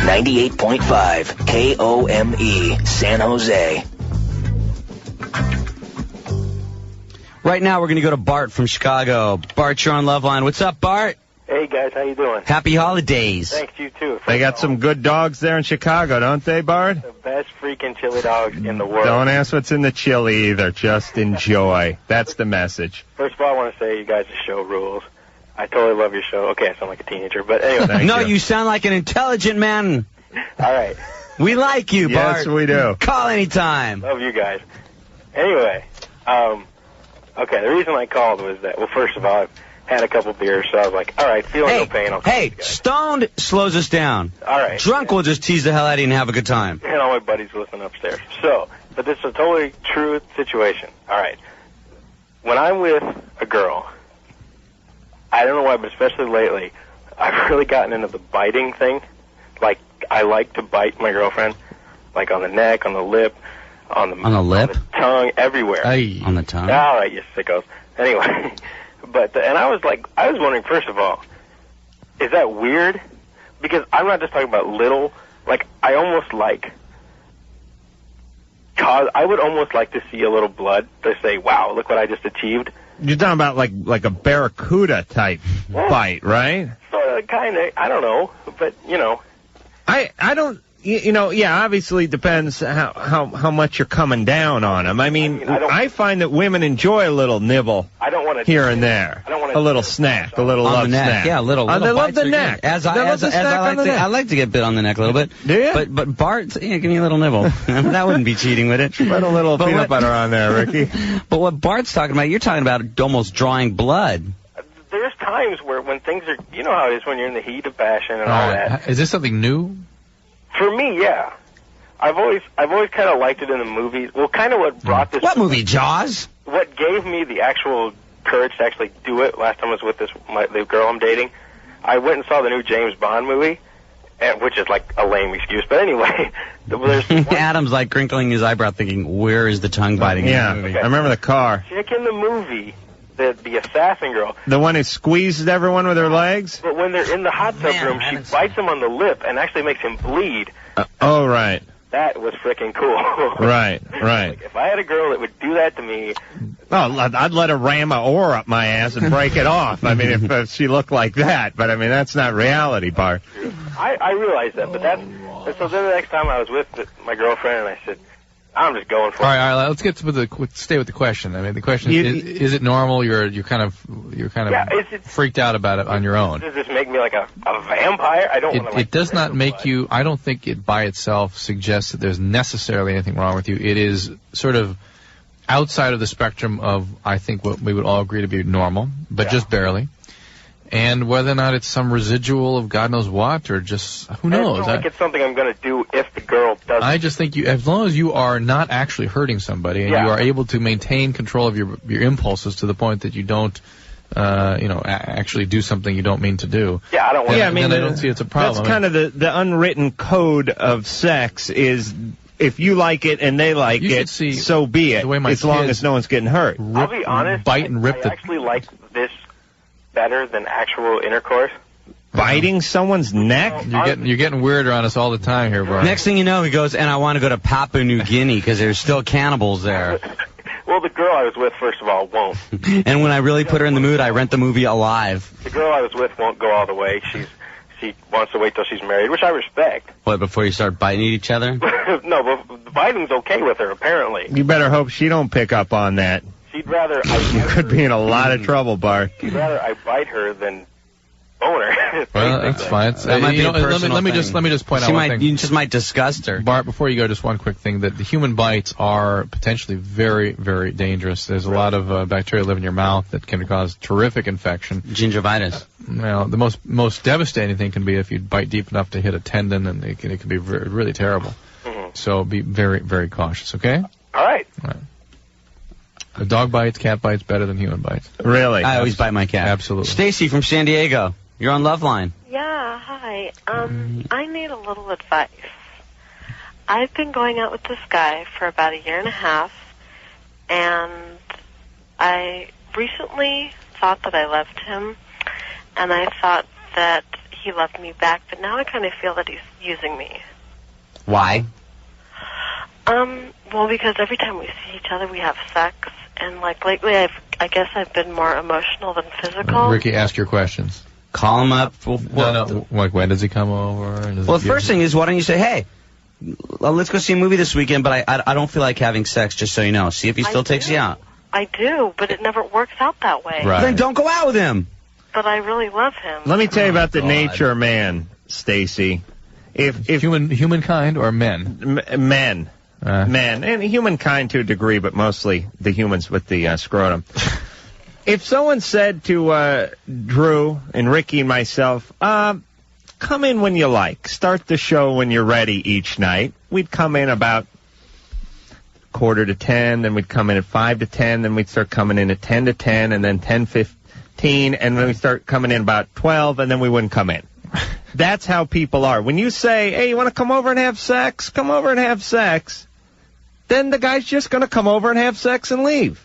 98.5 KOME, San Jose. Right now, we're going to go to Bart from Chicago. Bart, you're on Loveline. What's up, Bart? Hey, guys. How you doing? Happy holidays. Thanks, you too. They got some good dogs there in Chicago, don't they, Bart? The best freaking chili dogs in the world. Don't ask what's in the chili either. Just enjoy. That's the message. First of all, I want to say you guys' show rules. I totally love your show. Okay, I sound like a teenager, but anyway. No, you sound like an intelligent man. All right. We like you, Bart. Yes, we do. Call anytime. Love you guys. Anyway, okay, the reason I called was that, well, first of all, I've had a couple beers, so I was like, all right, feeling no pain. I'll call you guys. Stoned slows us down. All right. Drunk will just tease the hell out of you and have a good time. And all my buddies listening upstairs. So, but this is a totally true situation. All right. When I'm with a girl, I don't know why, but especially lately, I've really gotten into the biting thing. Like, I like to bite my girlfriend, like on the neck, on the lip, on the lip, on the tongue, everywhere. On the tongue. All right, you sickos. Anyway, and I was wondering, first of all, is that weird? Because I'm not just talking about little. Like, I would almost like to see a little blood to say, wow, look what I just achieved. You're talking about like a barracuda type bite, right? Sort of, kind of. I don't know, but you know. I don't. Yeah, obviously it depends how much you're coming down on them. I mean, I find that women enjoy a little nibble here and there. A little snack, a little love snack. Yeah, a little. They love the neck. I like to get bit on the neck a little bit. Do you? But Bart, give me a little nibble. That wouldn't be cheating, would it? Put a little peanut butter on there, Ricky. But what Bart's talking about, you're talking about almost drawing blood. There's times when things are, you know how it is when you're in the heat of passion and all that. Is this something new? For me, yeah. I've always kind of liked it in the movies. Well, kind of what brought this. What movie? Jaws? What gave me the actual courage to actually do it last time I was with the girl I'm dating. I went and saw the new James Bond movie, which is like a lame excuse. But anyway, Adam's like crinkling his eyebrow, thinking, "Where is the tongue biting?" Yeah, in the movie? I remember the car. Chick in the movie. The assassin girl. The one who squeezed everyone with her legs? But when they're in the hot tub room, she bites him on the lip and actually makes him bleed. Oh, right. That was freaking cool. Right. Like, if I had a girl that would do that to me... Oh, I'd let her ram a oar up my ass and break it off. I mean, if she looked like that. But, I mean, that's not reality, Bart. I realize that, but that's... So then the next time I was with my girlfriend, and I said... I'm just going for it. All right. Let's get to stay with the question. I mean, the question is it normal? You're kind of freaked out about it on your own. Does this make me like a vampire? I don't want to. It does not make you. I don't think it by itself suggests that there's necessarily anything wrong with you. It is sort of outside of the spectrum of, I think, what we would all agree to be normal, but just barely. And whether or not it's some residual of God knows what, or just, who knows? I don't think it's something I'm going to do if the girl doesn't. I just think as long as you are not actually hurting somebody, and you are able to maintain control of your impulses to the point that you don't, actually do something you don't mean to do. Yeah, I don't want to. Yeah, I mean, then I don't see it's a problem. That's kind of the unwritten code of sex is, if you like it and they like it, so be it, as long as no one's getting hurt. I'll be honest, bite and rip I actually like this better than actual intercourse. Biting someone's neck? You're getting weirder on us all the time here, bro. Next thing you know, he goes, and I want to go to Papua New Guinea because there's still cannibals there. Well, the girl I was with, first of all, won't. And when I really put her in the mood, I rent the movie Alive. The girl I was with won't go all the way. She wants to wait till she's married, which I respect. What, before you start biting each other? No, but biting's okay with her, apparently. You better hope she don't pick up on that. She'd rather... You could be in a lot of trouble, Bart. She'd rather I bite her than bone her. Well, that's fine. That might be a personal let me just point out one thing. You just might disgust her. Bart, before you go, just one quick thing, that the human bites are potentially very, very dangerous. There's a lot of bacteria live in your mouth that can cause terrific infection. Gingivitis. Well, the most devastating thing can be if you bite deep enough to hit a tendon, and it can be really terrible. Mm-hmm. So be very, very cautious, okay? All right. The dog bites, cat bites, better than human bites. Really? I always bite my cat. Absolutely. Stacy from San Diego. You're on Loveline. Yeah, hi. I need a little advice. I've been going out with this guy for about a year and a half, and I recently thought that I loved him, and I thought that he loved me back, but now I kind of feel that he's using me. Why? Well, because every time we see each other, we have sex, and like lately, I guess I've been more emotional than physical. Ricky, ask your questions. Call him up. No. Like, when does he come over? Well, the first thing is, why don't you say, hey, let's go see a movie this weekend, but I don't feel like having sex, just so you know. See if he still takes you out. I do, but it never works out that way. Right. Then don't go out with him. But I really love him. Let me tell you about the nature of man, Stacy. If humankind or men? Men. Men. And humankind to a degree, but mostly the humans with the scrotum. If someone said to Drew and Ricky and myself, come in when you like. Start the show when you're ready each night. We'd come in about 9:45, then we'd come in at 5:10, then we'd start coming in at 10:10, and then 10:15, and then we'd start coming in about 12, and then we wouldn't come in. That's how people are. When you say, hey, you want to come over and have sex? Come over and have sex. Then the guy's just going to come over and have sex and leave.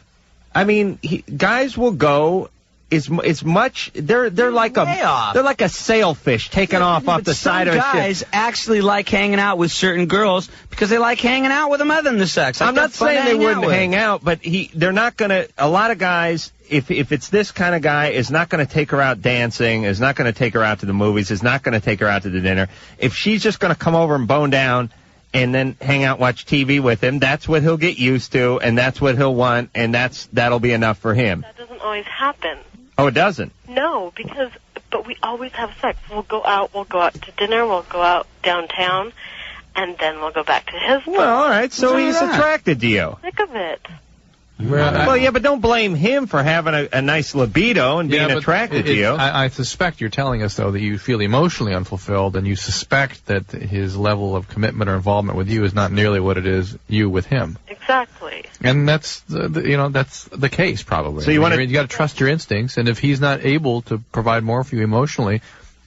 I mean, guys will go as much. They're like a sailfish taken off the side of a ship. Some guys actually like hanging out with certain girls because they like hanging out with them other than the sex. Like, I'm not saying they wouldn't hang out, but they're not going to. A lot of guys, if it's this kind of guy, is not going to take her out dancing, is not going to take her out to the movies, is not going to take her out to the dinner. If she's just going to come over and bone down and then hang out, watch TV with him, that's what he'll get used to, and that's what he'll want, and that'll be enough for him. That doesn't always happen. Oh, it doesn't? No, but we always have sex. We'll go out to dinner, we'll go out downtown, and then we'll go back to his place. Well, all right, so he's attracted to you. Think of it. Well, yeah, but don't blame him for having a nice libido and being attracted to you. I suspect you're telling us, though, that you feel emotionally unfulfilled, and you suspect that his level of commitment or involvement with you is not nearly what it is you with him. Exactly. And that's that's the case, probably. So you got to trust your instincts, and if he's not able to provide more for you emotionally,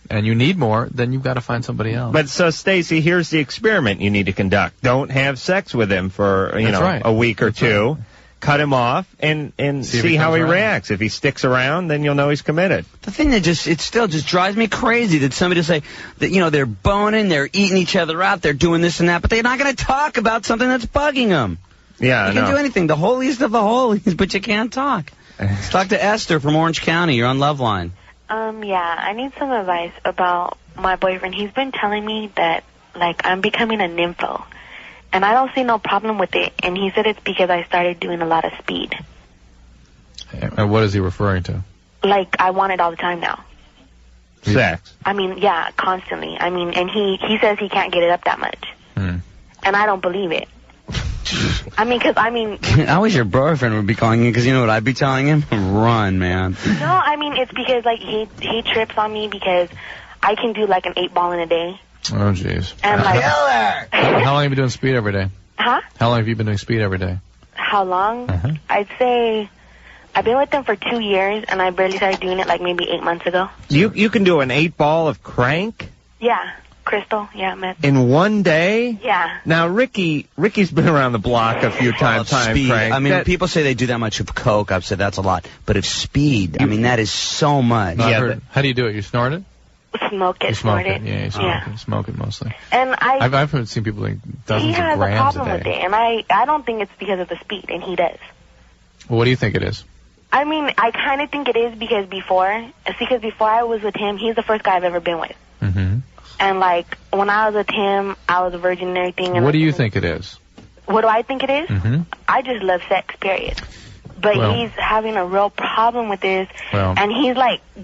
and you need more, then you've got to find somebody else. But so, Stacy, here's the experiment you need to conduct. Don't have sex with him for a week or two. Right. Cut him off and see how he reacts. If he sticks around, then you'll know he's committed. The thing that it still just drives me crazy that somebody say that, they're boning, they're eating each other out, they're doing this and that, but they're not going to talk about something that's bugging them. Yeah, you can do anything, the holiest of the holies, but you can't talk. Let's talk to Esther from Orange County. You're on Loveline. Yeah, I need some advice about my boyfriend. He's been telling me that, I'm becoming a nympho. And I don't see no problem with it. And he said it's because I started doing a lot of speed. And what is he referring to? I want it all the time now. Sex? I mean, yeah, constantly. I mean, and he says he can't get it up that much. And I don't believe it. I wish your boyfriend would be calling you, because you know what I'd be telling him? Run, man. No, I mean, it's because, he trips on me because I can do, an 8-ball in a day. Oh, jeez. And how long have you been doing speed every day? Huh? How long have you been doing speed every day? How long? I'd say I've been with them for 2 years, and I barely started doing it maybe 8 months ago. You can do an 8-ball of crank? Yeah. Crystal, yeah, meth. In one day? Yeah. Now, Ricky's been around the block a few times. Speed. Crank. I mean, people say they do that much of coke. I've said that's a lot. But if speed, that is so much. How do you do it? You snort it? Smoke it, snort it. Yeah, you smoke it mostly. And I've seen people doing dozens of grams a day. He has a problem with it, and I don't think it's because of the speed, and he does. Well, what do you think it is? I mean, I kind of think it is because before I was with him, he's the first guy I've ever been with. Mm-hmm. And when I was with him, I was a virgin and everything. And what do you think it is? What do I think it is? Mm-hmm. I just love sex, period. But he's having a real problem with this, and he's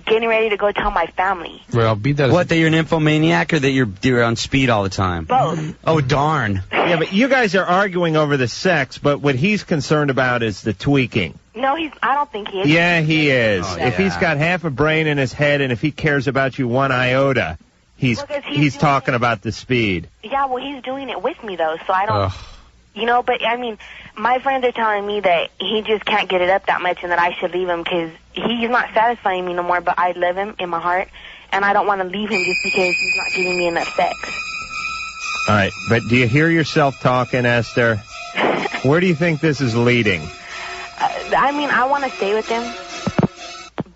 getting ready to go tell my family. Well, that you're an nymphomaniac, or that you're on speed all the time? Both. Oh, darn. Yeah, but you guys are arguing over the sex, but what he's concerned about is the tweaking. No, I don't think he is. Yeah, he is. Oh, if he's got half a brain in his head, and if he cares about you one iota, he's talking about the speed. Yeah, well, he's doing it with me, though, so I don't... but, I mean, my friends are telling me that he just can't get it up that much and that I should leave him because he's not satisfying me no more, but I love him in my heart, and I don't want to leave him just because he's not giving me enough sex. All right, but do you hear yourself talking, Esther? Where do you think this is leading? I want to stay with him,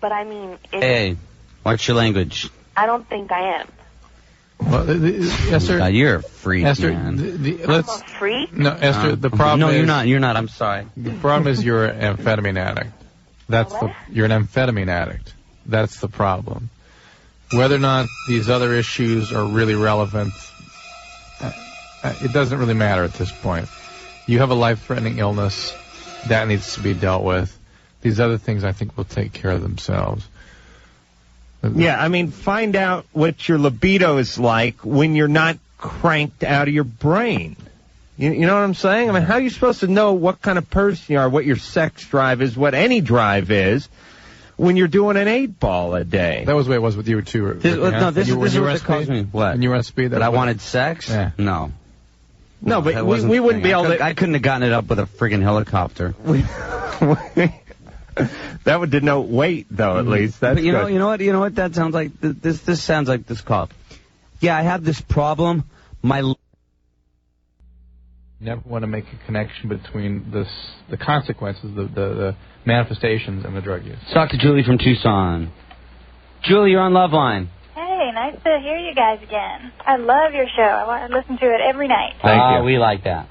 but I mean... Hey, watch your language. I don't think I am. Well, Esther, God, you're a freak, Esther, man. let's. I'm a freak? No, Esther. The problem. No, is, you're not. You're not. I'm sorry. The problem is you're an amphetamine addict. You're an amphetamine addict. That's the problem. Whether or not these other issues are really relevant, it doesn't really matter at this point. You have a life-threatening illness that needs to be dealt with. These other things, I think, will take care of themselves. Yeah, I mean, find out what your libido is like when you're not cranked out of your brain. You know what I'm saying? I mean, how are you supposed to know what kind of person you are, what your sex drive is, what any drive is, when you're doing an 8-ball a day? That was the way it was with you, too. This is what it caused me. What? When you were on speed? That I wanted sex? Yeah. No. No, but we wouldn't be able to... I couldn't have gotten it up with a friggin' helicopter. That would denote weight, though, at least. That's but you know what that sounds like? This sounds like this call. Yeah, I have this problem. You never want to make a connection between the consequences, the manifestations, and the drug use. Talk to Julie from Tucson. Julie, you're on Loveline. Hey, nice to hear you guys again. I love your show. I listen to it every night. Thank you. We like that.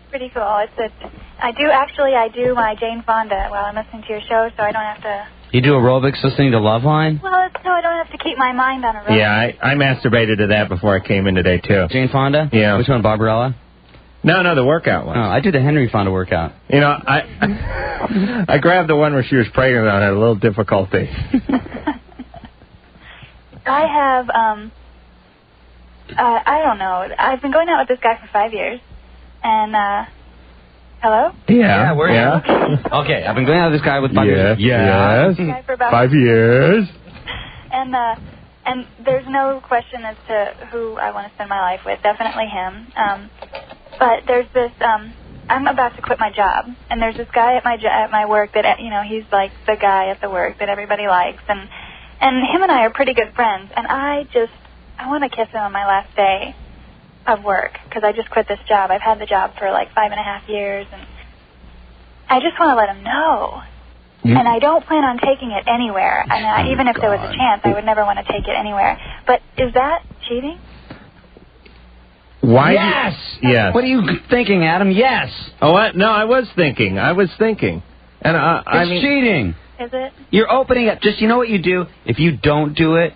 Pretty cool. I do my Jane Fonda while I'm listening to your show, so I don't have to... You do aerobics listening to Loveline? Well, so I don't have to keep my mind on aerobics. Yeah, I masturbated to that before I came in today, too. Jane Fonda? Yeah. Which one, Barbarella? No, the workout one. Oh, I did the Henry Fonda workout. You know, I grabbed the one where she was pregnant on. I had a little difficulty. I have, I don't know. I've been going out with this guy for 5 years. And, hello? Yeah, where are you? Okay, I've been going out with this guy with 5 years. Yes. Guy for about 5 years. And there's no question as to who I want to spend my life with. Definitely him. But there's this, I'm about to quit my job. And there's this guy at my work that, he's like the guy at the work that everybody likes. And him and I are pretty good friends. And I want to kiss him on my last day of work, because I just quit this job. I've had the job for like 5.5 years, and I just want to let him know. And I don't plan on taking it anywhere. And even if there was a chance, I would never want to take it anywhere. But is that cheating? Why? Yes! Yes. What are you thinking, Adam? Yes! Oh, what? No, I was thinking. And it's cheating. Is it? You're opening up. Just, you know what you do? If you don't do it,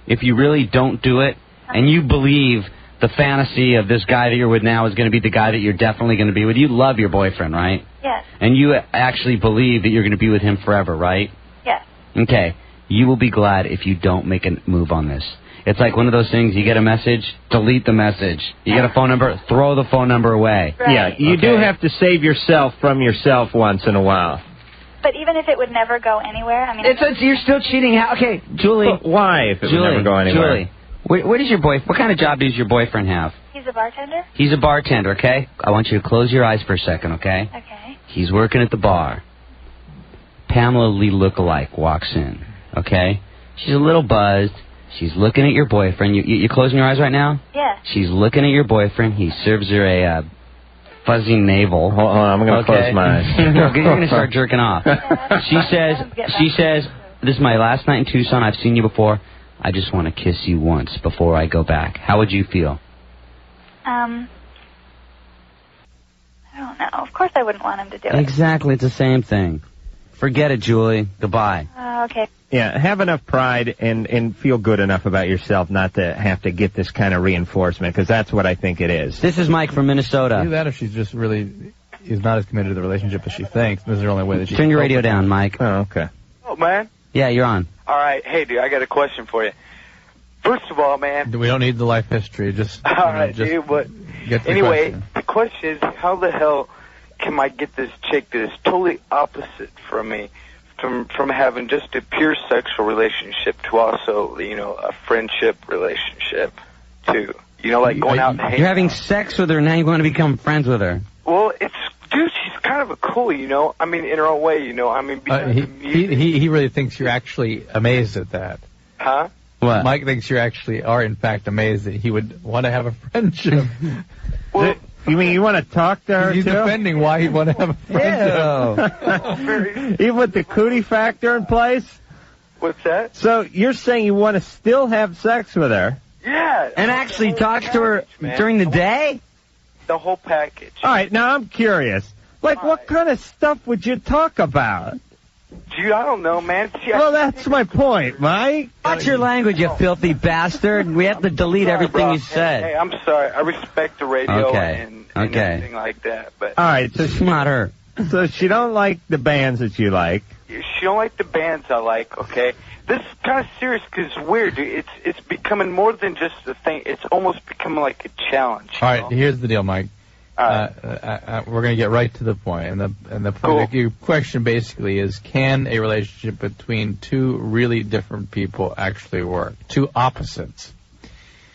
if you really don't do it, and you believe the fantasy of this guy that you're with now is going to be the guy that you're definitely going to be with. You love your boyfriend, right? Yes. And you actually believe that you're going to be with him forever, right? Yes. Okay. You will be glad if you don't make a move on this. It's like one of those things, you get a message, delete the message. You get a phone number, throw the phone number away. Right. Yeah, you do have to save yourself from yourself once in a while. But even if it would never go anywhere, I mean... You're still cheating. Okay, Julie. But why if it would never go anywhere? Julie. What kind of job does your boyfriend have? He's a bartender? He's a bartender, okay? I want you to close your eyes for a second, okay? Okay. He's working at the bar. Pamela Lee lookalike walks in, okay? She's a little buzzed. She's looking at your boyfriend. You closing your eyes right now? Yeah. She's looking at your boyfriend. He serves her a fuzzy navel. Hold on, I'm going to close my eyes. You're going to start jerking off. She says, this is my last night in Tucson. I've seen you before. I just want to kiss you once before I go back. How would you feel? I don't know. Of course I wouldn't want him to do it. Exactly. It's the same thing. Forget it, Julie. Goodbye. Okay. Yeah, have enough pride and feel good enough about yourself not to have to get this kind of reinforcement, because that's what I think it is. This is Mike from Minnesota. Either that, if she's just really is not as committed to the relationship as she thinks. This is the only way that she Turn your radio down, Mike. Oh, okay. Oh, man. Yeah, you're on. All right. Hey, dude, I got a question for you. First of all, man. We don't need the life history. Just all right, dude. But anyway, the question is, how the hell can I get this chick that is totally opposite from me, from having just a pure sexual relationship to also, a friendship relationship too? Like going out and hanging. You're having sex with her, now you want to become friends with her. Well, dude, she's kind of a cool, I mean, in her own way, he really thinks you're actually amazed at that. Huh? What? Mike thinks you actually are, in fact, amazed that he would want to have a friendship. Well, you mean you want to talk to her, He's defending why he'd want to have a friendship. Yeah. Even with the cootie factor in place? What's that? So you're saying you want to still have sex with her? Yeah. And actually talk to her during the day? The whole package. All right, now I'm curious. Like, what kind of stuff would you talk about? Dude, I don't know, man. Well, that's my point, Mike. Watch your language, you filthy bastard. We have to delete everything you said. Hey, I'm sorry. I respect the radio Okay. and everything like that, but All right, so It's not her. So she don't like the bands that you like. she don't like the bands I like. Okay, this is kind of serious because it's weird, dude. It's becoming more than just a thing. It's almost becoming like a challenge. All right, here's the deal, Mike. All We're going to get right to the point, and the point, your question basically is: can a relationship between two really different people actually work? Two opposites.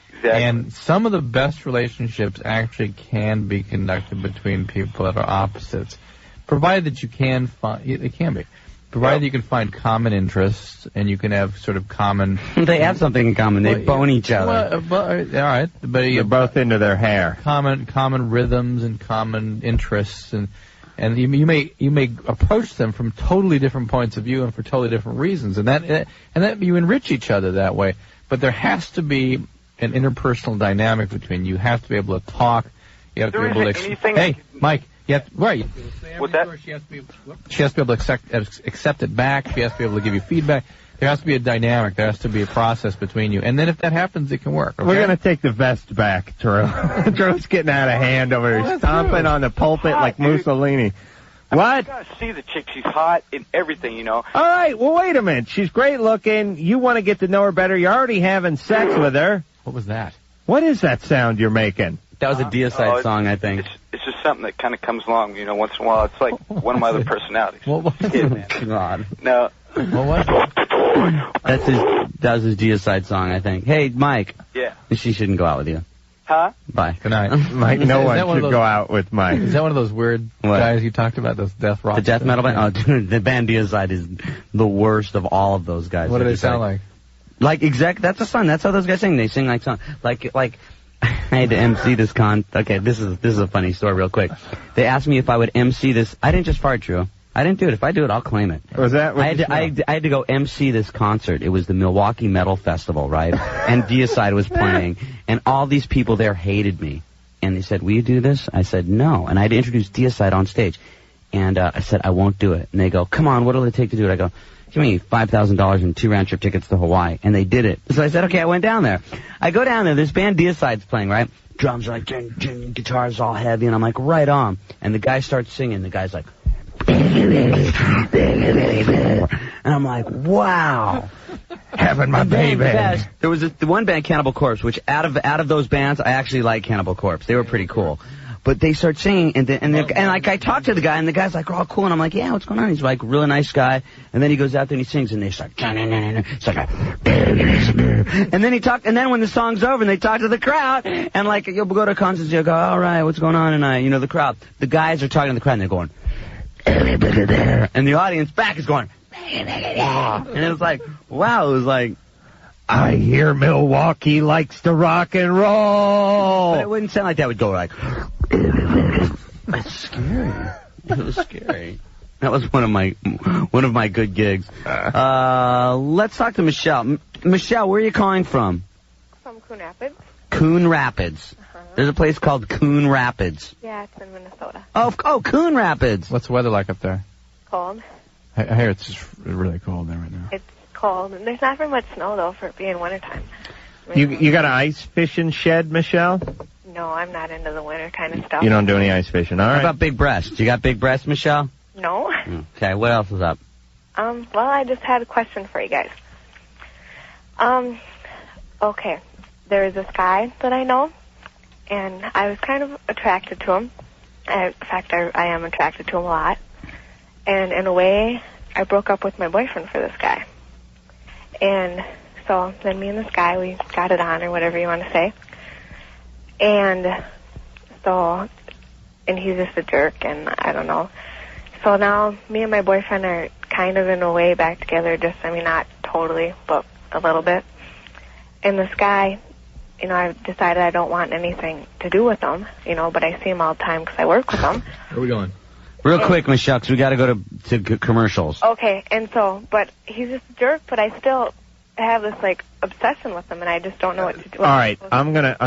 Exactly. And some of the best relationships actually can be conducted between people that are opposites, provided that you can find. It can be. Provided you can find common interests and you can have sort of common... They have something in common. They bone each other. All right. But They're both into their hair. Common rhythms and common interests. And you may approach them from totally different points of view and for totally different reasons. And that you enrich each other that way. But there has to be an interpersonal dynamic between you. You have to be able to talk. You have to be able to... Hey, Mike... Right. What's that? She has to be able to accept it back. She has to be able to give you feedback. There has to be a dynamic. There has to be a process between you. And then if that happens, it can work. Okay? We're going to take the vest back, Drew. Drew's getting out of hand over here, stomping on the pulpit like Mussolini. What? You gotta see the chick. She's hot and everything, you know. All right, well, wait a minute. She's great looking. You want to get to know her better. You're already having sex with her. What was that? What is that sound you're making? That was a Deicide song, I think. It's just something that kind of comes along, you know, once in a while. It's like one of my other personalities. God. No. What was it? That was his Deicide song, I think. Hey, Mike. Yeah. She shouldn't go out with you. Huh? Bye. Good night. Mike, no one should go out with Mike. Is that one of those weird guys you talked about, those death rock? The death metal band? Oh, dude, the band Deicide is the worst of all of those guys. What do they sound like? Like, that's a song. That's how those guys sing. They sing like song. Like, I had to MC this Okay, this is a funny story real quick. They asked me if I would MC this. I didn't just fart, Drew. I didn't do it. If I do it, I'll claim it. Was that what I had to go MC this concert. It was the Milwaukee Metal Festival, right? And Deicide was playing. And all these people there hated me. And they said, will you do this? I said, no. And I had to introduce Deicide on stage. And I said, I won't do it. And they go, come on, what'll it take to do it? I go, give me $5,000 and 2 round-trip tickets to Hawaii. And they did it. So I said, okay, I went down there. I go down there. This band Deicide's playing, right? Drums are like, ding, ding, guitars all heavy. And I'm like, right on. And the guy starts singing. The guy's like, and I'm like, wow. Having my baby. There was the one band, Cannibal Corpse, which out of those bands, I actually like Cannibal Corpse. They were pretty cool. But they start singing, and like I talked to the guy, and the guy's like, oh, cool, and I'm like, yeah, what's going on? He's like, really nice guy, and then he goes out there and he sings, and they start, it's like, and then when the song's over, and they talk to the crowd, and like you'll go to concerts, you'll go, all right, what's going on tonight? You know, the crowd, the guys are talking to the crowd, and they're going, and the audience back is going, and it was like, wow, it was like. I hear Milwaukee likes to rock and roll. But it wouldn't sound like that. It would go like... That's scary. It was scary. That was one of my good gigs. Let's talk to Michelle. Michelle, where are you calling from? From Coon Rapids. Coon Rapids. There's a place called Coon Rapids. Yeah, it's in Minnesota. Oh, Coon Rapids. What's the weather like up there? Cold. I hear it's just really cold there right now. It's cold. And there's not very much snow, though, for it being wintertime. You got an ice fishing shed, Michelle? No, I'm not into the winter kind of stuff. You don't do any ice fishing, all right. How about big breasts? You got big breasts, Michelle? No. Okay, what else is up? Well, I just had a question for you guys. Okay. There's this guy that I know, and I was kind of attracted to him. In fact, I am attracted to him a lot. And in a way, I broke up with my boyfriend for this guy. And so then me and this guy, we got it on, or whatever you want to say. And so, and he's just a jerk, and I don't know. So now me and my boyfriend are kind of in a way back together, just, I mean, not totally, but a little bit. And this guy, you know, I've decided I don't want anything to do with him, you know, but I see him all the time because I work with him. Where are we going? Real quick, Michelle, because we got to go to commercials. Okay, and so, but he's just a jerk, but I still have this, like, obsession with him, and I just don't know what to do. All right, I'm gonna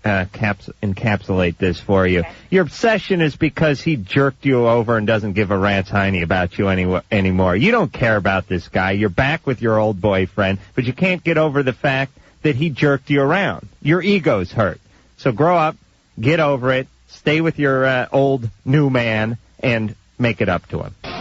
encapsulate this for you. Okay. Your obsession is because he jerked you over and doesn't give a rat's hiney about you anymore. You don't care about this guy. You're back with your old boyfriend, but you can't get over the fact that he jerked you around. Your ego's hurt. So grow up, get over it, stay with your old new man, and make it up to him. All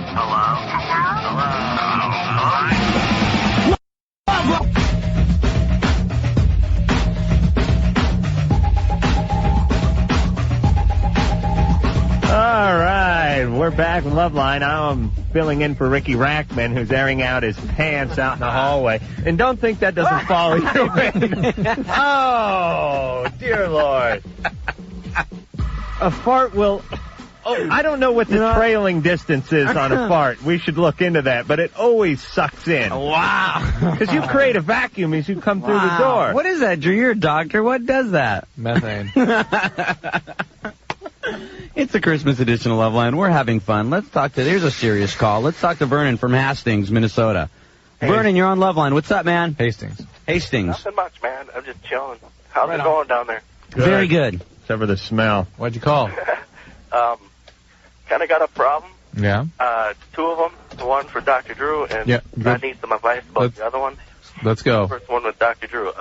right, we're back with Loveline. I'm filling in for Ricky Rackman, who's airing out his pants out in the hallway. And don't think that doesn't follow you in. Oh, dear Lord. A fart will... Oh, I don't know what the trailing distance is on a fart. We should look into that, but it always sucks in. Wow. Because you create a vacuum as you come through the door. What is that, Drew? You're a doctor. What does that? Methane. It's a Christmas edition of Loveline. We're having fun. Let's talk to... Here's a serious call. Let's talk to Vernon from Hastings, Minnesota. Hey. Vernon, you're on Loveline. What's up, man? Hastings. Nothing much, man. I'm just chilling. How's it going down there? Good. Very good. Except for the smell. What'd you call? Kind of got a problem. Yeah. Two of them. The one for Dr. Drew, and I need some advice about the other one. Let's go. The first one with Dr. Drew.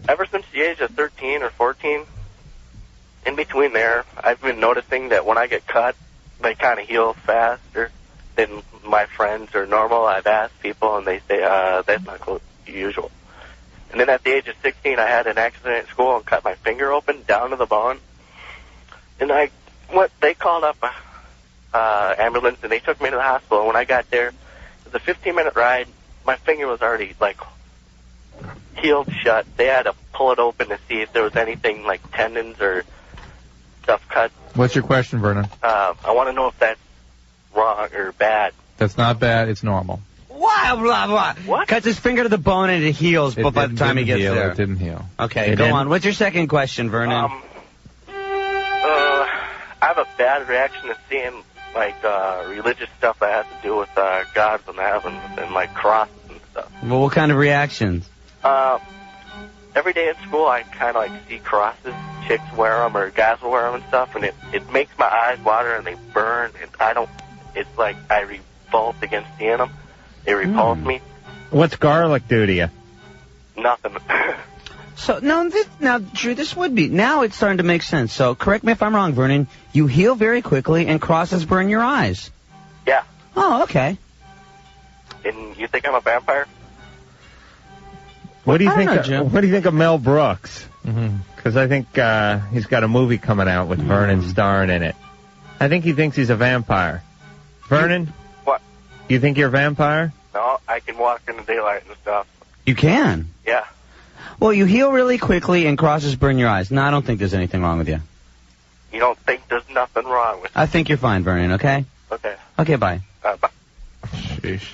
Ever since the age of 13 or 14, in between there, I've been noticing that when I get cut, they kind of heal faster than my friends or normal. I've asked people, and they say that's not usual. And then at the age of 16, I had an accident at school and cut my finger open down to the bone. And they called up an ambulance, and they took me to the hospital. And when I got there, it was a 15-minute ride. My finger was already, like, healed shut. They had to pull it open to see if there was anything like tendons or stuff cut. What's your question, Vernon? I want to know if that's wrong or bad. That's not bad. It's normal. Blah, blah, blah. What? Cuts his finger to the bone and it heals by the time he gets there. It didn't heal. Okay, go on. What's your second question, Vernon? I have a bad reaction to seeing, like, religious stuff that has to do with God from heaven and, like, crosses and stuff. Well, what kind of reactions? Every day at school, I kind of, like, see crosses. Chicks wear them or guys will wear them and stuff, and it makes my eyes water and they burn, and it's like I revolt against seeing them. They repulse me. What's garlic do to you? Nothing. So, now, Drew, this would be... Now it's starting to make sense. So, correct me if I'm wrong, Vernon. You heal very quickly, and crosses burn your eyes. Yeah. Oh, okay. And you think I'm a vampire? What do you think of Mel Brooks? Because I think he's got a movie coming out with Vernon starring in it. I think he thinks he's a vampire. Vernon? What? You think you're a vampire? No, I can walk in the daylight and stuff. You can? Yeah. Well, you heal really quickly and crosses burn your eyes. No, I don't think there's anything wrong with you. You don't think there's nothing wrong with you? I think you're fine, Vernon, okay? Okay. Okay, bye. Bye. Sheesh.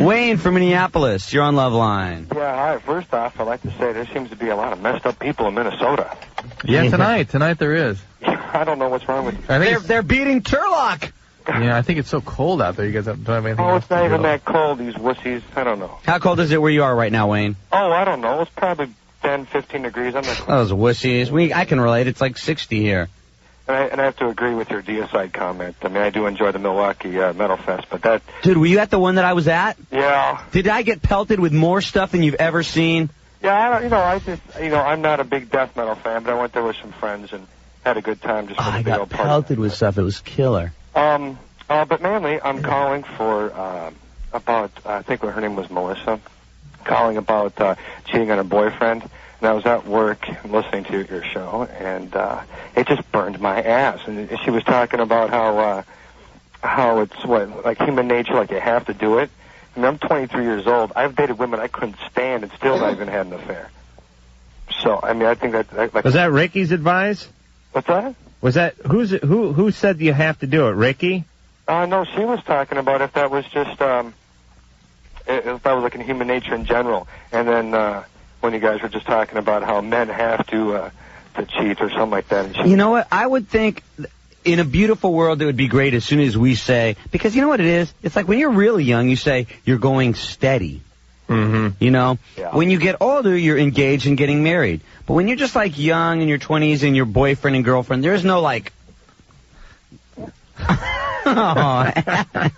Wayne from Minneapolis, you're on Loveline. Yeah, hi. First off, I'd like to say there seems to be a lot of messed up people in Minnesota. Yeah, tonight there is. I don't know what's wrong with you. They're beating Turlock. Yeah, I think it's so cold out there. You guys don't have anything else it's not to even do. that cold, these wussies. I don't know. How cold is it where you are right now, Wayne? Oh, I don't know. It's probably 10, 15 degrees. I'm not. Those wussies. I can relate. It's like 60 here. And I have to agree with your deicide comment. I mean, I do enjoy the Milwaukee Metal Fest, but that... Dude, were you at the one that I was at? Yeah. Did I get pelted with more stuff than you've ever seen? Yeah, I'm not a big death metal fan, but I went there with some friends and had a good time just with a big old party. I got pelted with stuff. It was killer. But mainly, I'm calling for, about, I think her name was Melissa, calling about cheating on her boyfriend. And I was at work listening to your show, and it just burned my ass. And she was talking about how it's like human nature, like you have to do it. I mean, I'm 23 years old. I've dated women I couldn't stand and still not even had an affair. So, I mean, I think that... Was that Ricky's advice? What's that? Was that... Who said you have to do it, Ricky? No, she was talking about if that was just... if that was like in human nature in general. And then... when you guys were just talking about how men have to to cheat or something like that. And she, You know what? I would think in a beautiful world it would be great as soon as we say, because you know what it is? It's like when you're really young, you say you're going steady. Mm-hmm. You know? Yeah. When you get older, you're engaged and getting married. But when you're just like young in your 20s and your boyfriend and girlfriend, there's no like... Oh,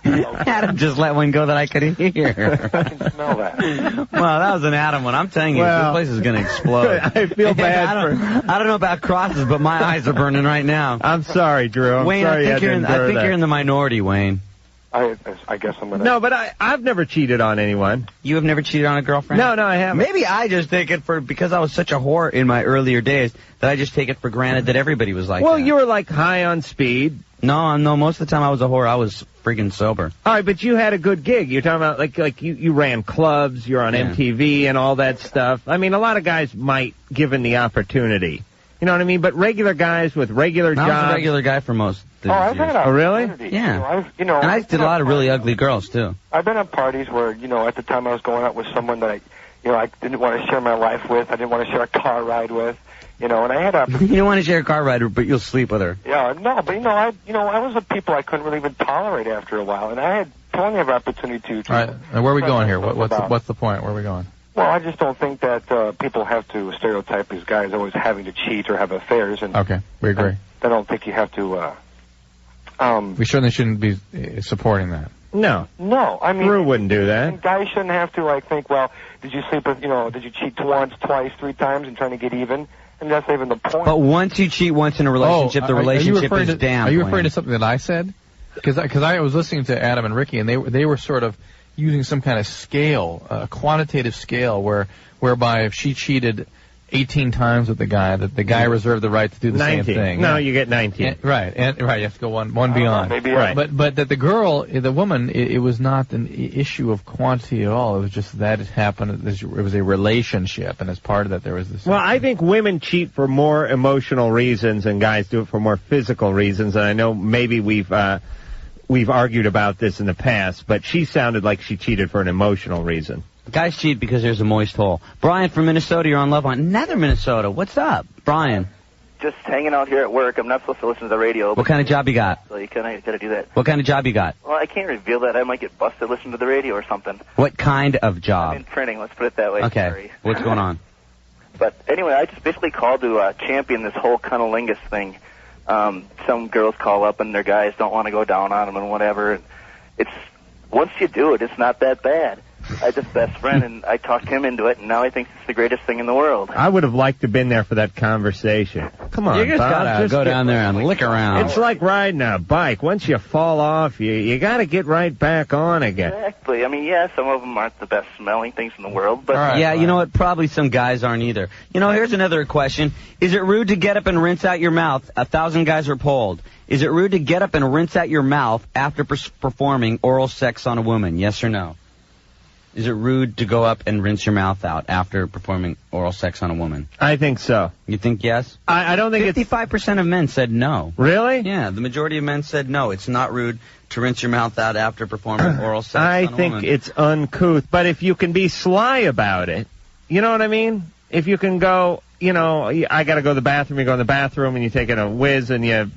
Adam just let one go that I could hear. I can smell that. Well, that was an Adam one. I'm telling you, this place is going to explode. I feel bad I don't know about crosses, but my eyes are burning right now. I'm sorry, Drew. Wayne, sorry I think you're in the minority, Wayne. I guess I'm going to... No, but I've never cheated on anyone. You have never cheated on a girlfriend? No, I haven't. Maybe I just take it because I was such a whore in my earlier days that I just take it for granted that everybody was like that. You were like high on speed. No, most of the time I was a whore. I was friggin' sober. All right, but you had a good gig. You're talking about like you ran clubs, you're on MTV and all that stuff. I mean, a lot of guys might, given the opportunity. You know what I mean? But regular guys with regular jobs. I was a regular guy for most of these I've years. had Oh, really? Yeah. And I did a lot of really ugly girls, too. I've been at parties where, at the time I was going out with someone that I didn't want to share my life with. I didn't want to share a car ride with. And I had a... You don't want to share a car ride, but you'll sleep with her. Yeah, no, but, I was with people I couldn't really even tolerate after a while. And I had plenty of opportunity to... All right, where are we going here? What's the point? Where are we going? Well, I just don't think that people have to stereotype these guys always having to cheat or have affairs. And okay, we agree. I don't think you have to... we certainly shouldn't be supporting that. No, I mean... Drew wouldn't do that. And guys shouldn't have to, think, well, did you sleep with, did you cheat once, twice, 3 times and trying to get even? I mean, that's not even the point. But once you cheat once in a relationship, the relationship is damned. Are you referring to something that I said? Because I was listening to Adam and Ricky, and they were sort of using some kind of scale, a quantitative scale, whereby if she cheated 18 times with the guy, that the guy reserved the right to do the 19. same thing. No, you get 19. Right, you have to go one beyond. Maybe right. But that the woman, it was not an issue of quantity at all. It was just that it happened. It was a relationship, and as part of that, there was this. Well, I think women cheat for more emotional reasons, and guys do it for more physical reasons. And I know maybe we've argued about this in the past, but she sounded like she cheated for an emotional reason. Guys cheat because there's a moist hole. Brian from Minnesota, you're on Loveline. Another Minnesota. What's up, Brian? Just hanging out here at work. I'm not supposed to listen to the radio. What kind of job you got? So you kind of got to do that. What kind of job you got? Well, I can't reveal that. I might get busted listening to the radio or something. What kind of job? I'm in printing. Let's put it that way. Okay. Sorry. What's going on? But anyway, I just basically called to champion this whole cunnilingus thing. Some girls call up and their guys don't want to go down on them and whatever. And it's once you do it, it's not that bad. I had this best friend, and I talked him into it, and now he thinks it's the greatest thing in the world. I would have liked to have been there for that conversation. Come on, you just Bob, gotta go down there and lick around. It's like riding a bike. Once you fall off, you gotta get right back on again. Exactly. I mean, yeah, some of them aren't the best smelling things in the world, but... Yeah, you know what? Probably some guys aren't either. Here's another question. Is it rude to get up and rinse out your mouth? 1,000 guys are polled. Is it rude to get up and rinse out your mouth after performing oral sex on a woman? Yes or no? Is it rude to go up and rinse your mouth out after performing oral sex on a woman? I think so. You think yes? I don't think 55% of men said no. Really? Yeah, the majority of men said no. It's not rude to rinse your mouth out after performing oral sex on a woman. I think it's uncouth, but if you can be sly about it, you know what I mean? If you can go, I gotta go to the bathroom, you go in the bathroom and you take a whiz and you...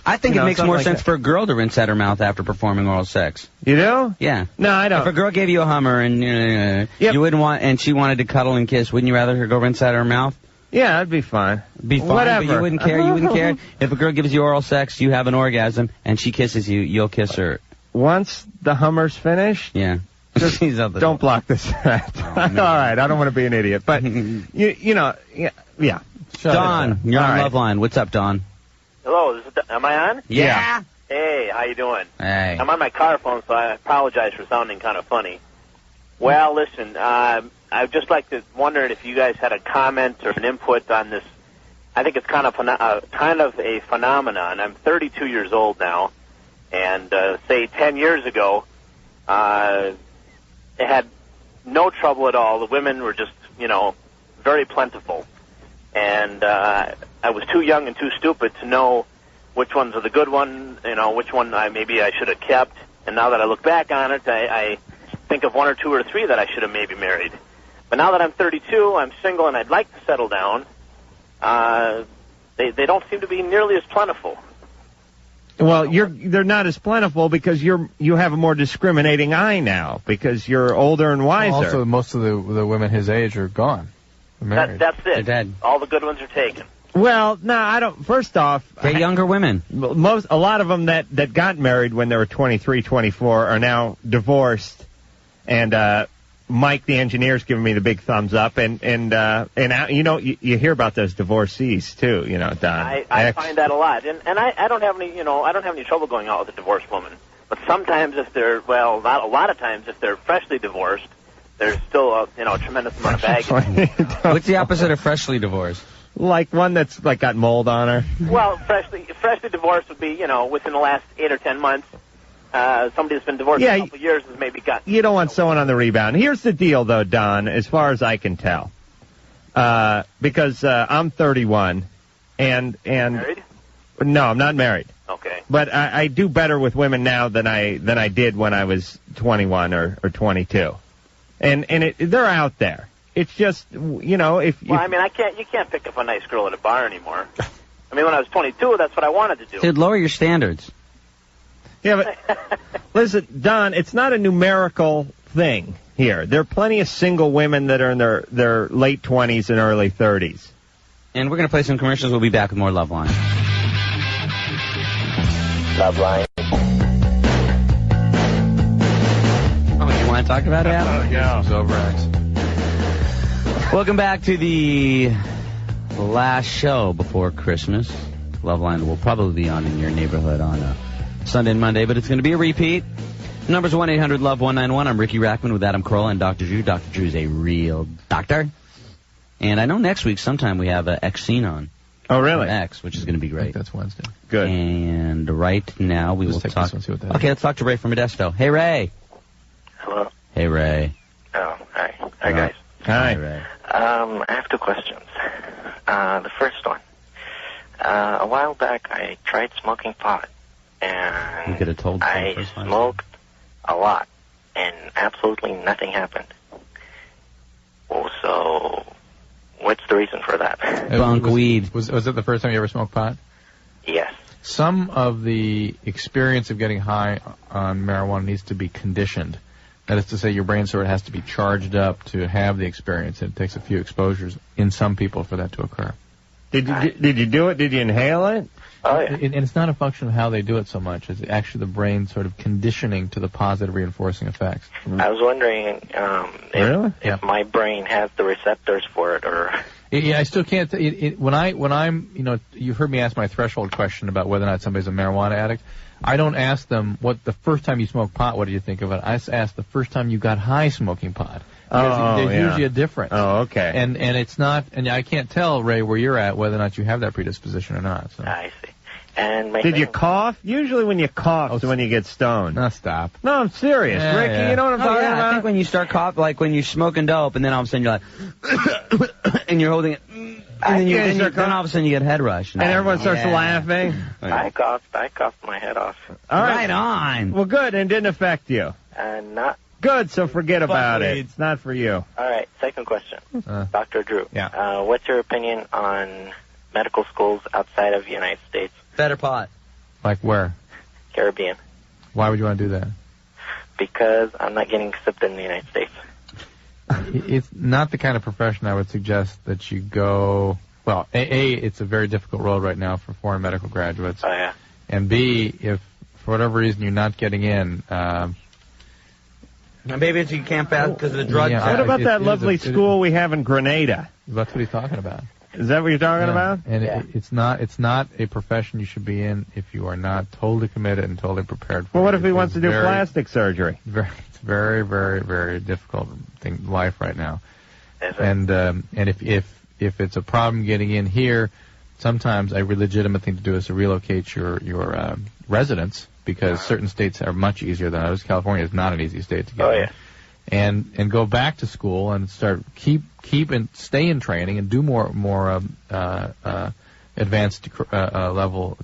I think it makes more sense for a girl to rinse out her mouth after performing oral sex. You do? Yeah. No, I don't. If a girl gave you a Hummer and you wouldn't want, and she wanted to cuddle and kiss, wouldn't you rather her go rinse out her mouth? Yeah, that'd be fine. Be fine, Whatever. But you wouldn't care. You wouldn't care if a girl gives you oral sex, you have an orgasm, and she kisses you, you'll kiss her. Once the Hummer's finished? Yeah. Just don't block this. All right, I don't want to be an idiot, but yeah. Don, you're on Loveline. What's up, Don? Hello, am I on? Yeah. Hey, how you doing? Hey. I'm on my car phone, so I apologize for sounding kind of funny. Well, listen, I'd just like to wonder if you guys had a comment or an input on this. I think it's kind of a phenomenon. I'm 32 years old now, and say 10 years ago, it had no trouble at all. The women were just, very plentiful. And I was too young and too stupid to know which ones are the good one, which one maybe I should have kept. And now that I look back on it, I think of 1 or 2 or 3 that I should have maybe married. But now that I'm 32, I'm single, and I'd like to settle down. they don't seem to be nearly as plentiful. Well, they're not as plentiful because you have a more discriminating eye now because you're older and wiser. Well, also, most of the women his age are gone. They're married. That's it. They're dead. All the good ones are taken. Well, no, I don't. First off, they're younger women. A lot of them that got married when they were 23, 24 are now divorced, and Mike, the engineer's giving me the big thumbs up, and you know you hear about those divorcees too, you know, Don. I find that a lot, and I don't have any I don't have any trouble going out with a divorced woman. But sometimes if they're not a lot of times if they're freshly divorced, there's still a tremendous amount of baggage. What's the opposite of freshly divorced? Like one that's like got mold on her. Well, freshly divorced would be within the last 8 or 10 months. Somebody that's been divorced for a couple of years has maybe got. You don't want someone on the rebound. Here's the deal, though, Don, as far as I can tell, because I'm 31, and married? No, I'm not married. Okay. But I do better with women now than I did when I was 21 or 22, and they're out there. It's just if well, I mean, you can't pick up a nice girl at a bar anymore. I mean, when I was 22, that's what I wanted to do. Dude, lower your standards. Yeah, but listen, Don, it's not a numerical thing here. There are plenty of single women that are in their late 20s and early 30s. And we're going to play some commercials. We'll be back with more Loveline. Loveline. Oh, you want to talk about it, Adam? Yeah. Overacts. Welcome back to the last show before Christmas. Loveline will probably be on in your neighborhood on Sunday and Monday, but it's going to be a repeat. The number's 1-800-LOVE-191. I'm Ricky Rackman with Adam Carolla and Dr. Drew. Dr. Drew's a real doctor. And I know next week sometime we have X-Scene on. Oh, really? X, which is going to be great. I think that's Wednesday. Good. And right now we will talk. Okay, let's talk to Ray from Modesto. Hey, Ray. Hello. Hey, Ray. Oh, hi. Hi, guys. Hi, Ray. I have two questions. The first one. A while back, I tried smoking pot, and You could have told I smoked a lot, and absolutely nothing happened. Oh, so what's the reason for that? Weed. Was it the first time you ever smoked pot? Yes. Some of the experience of getting high on marijuana needs to be conditioned. That is to say, your brain sort of has to be charged up to have the experience. It takes a few exposures in some people for that to occur. Did you do it? Did you inhale it? Oh, yeah. And it's not a function of how they do it so much. It's actually the brain sort of conditioning to the positive reinforcing effects. I was wondering if my brain has the receptors for it, or... Yeah, I still can't. When I'm, you heard me ask my threshold question about whether or not somebody's a marijuana addict. I don't ask them what the first time you smoked pot, what did you think of it? I ask the first time you got high smoking pot. Because there's usually a difference. Oh, okay. And it's not, and I can't tell, Ray, where you're at, whether or not you have that predisposition or not. So. I see. And Did you cough? Usually when you cough is when you get stoned. No, stop. No, I'm serious. Yeah, Ricky, yeah. you know what I'm talking about? I think when you start coughing, like when you're smoking dope, and then all of a sudden you're like, and you're holding it, and then all of a sudden you get head rush. And everyone starts laughing. I coughed my head off. All right on. Well, good, and it didn't affect you. Not good, so forget about it. It's not for you. All right, second question. Dr. Drew. Yeah. What's your opinion on medical schools outside of the United States? Better pot. Like where? Caribbean. Why would you want to do that? Because I'm not getting accepted in the United States. It's not the kind of profession I would suggest that you go. Well, it's a very difficult road right now for foreign medical graduates. Oh, yeah. And B, if for whatever reason you're not getting in. Maybe it's you can't pass because of the drugs. Yeah, what about that lovely school we have in Grenada? That's what he's talking about. Is that what you're talking about? And it's not a profession you should be in if you are not totally committed and totally prepared for it. Well, what if he wants to do plastic surgery? It's very, very, very difficult life right now. And if it's a problem getting in here, sometimes a legitimate thing to do is to relocate your residence, because certain states are much easier than others. California is not an easy state to get in. And go back to school and start keep and stay in training and do more advanced level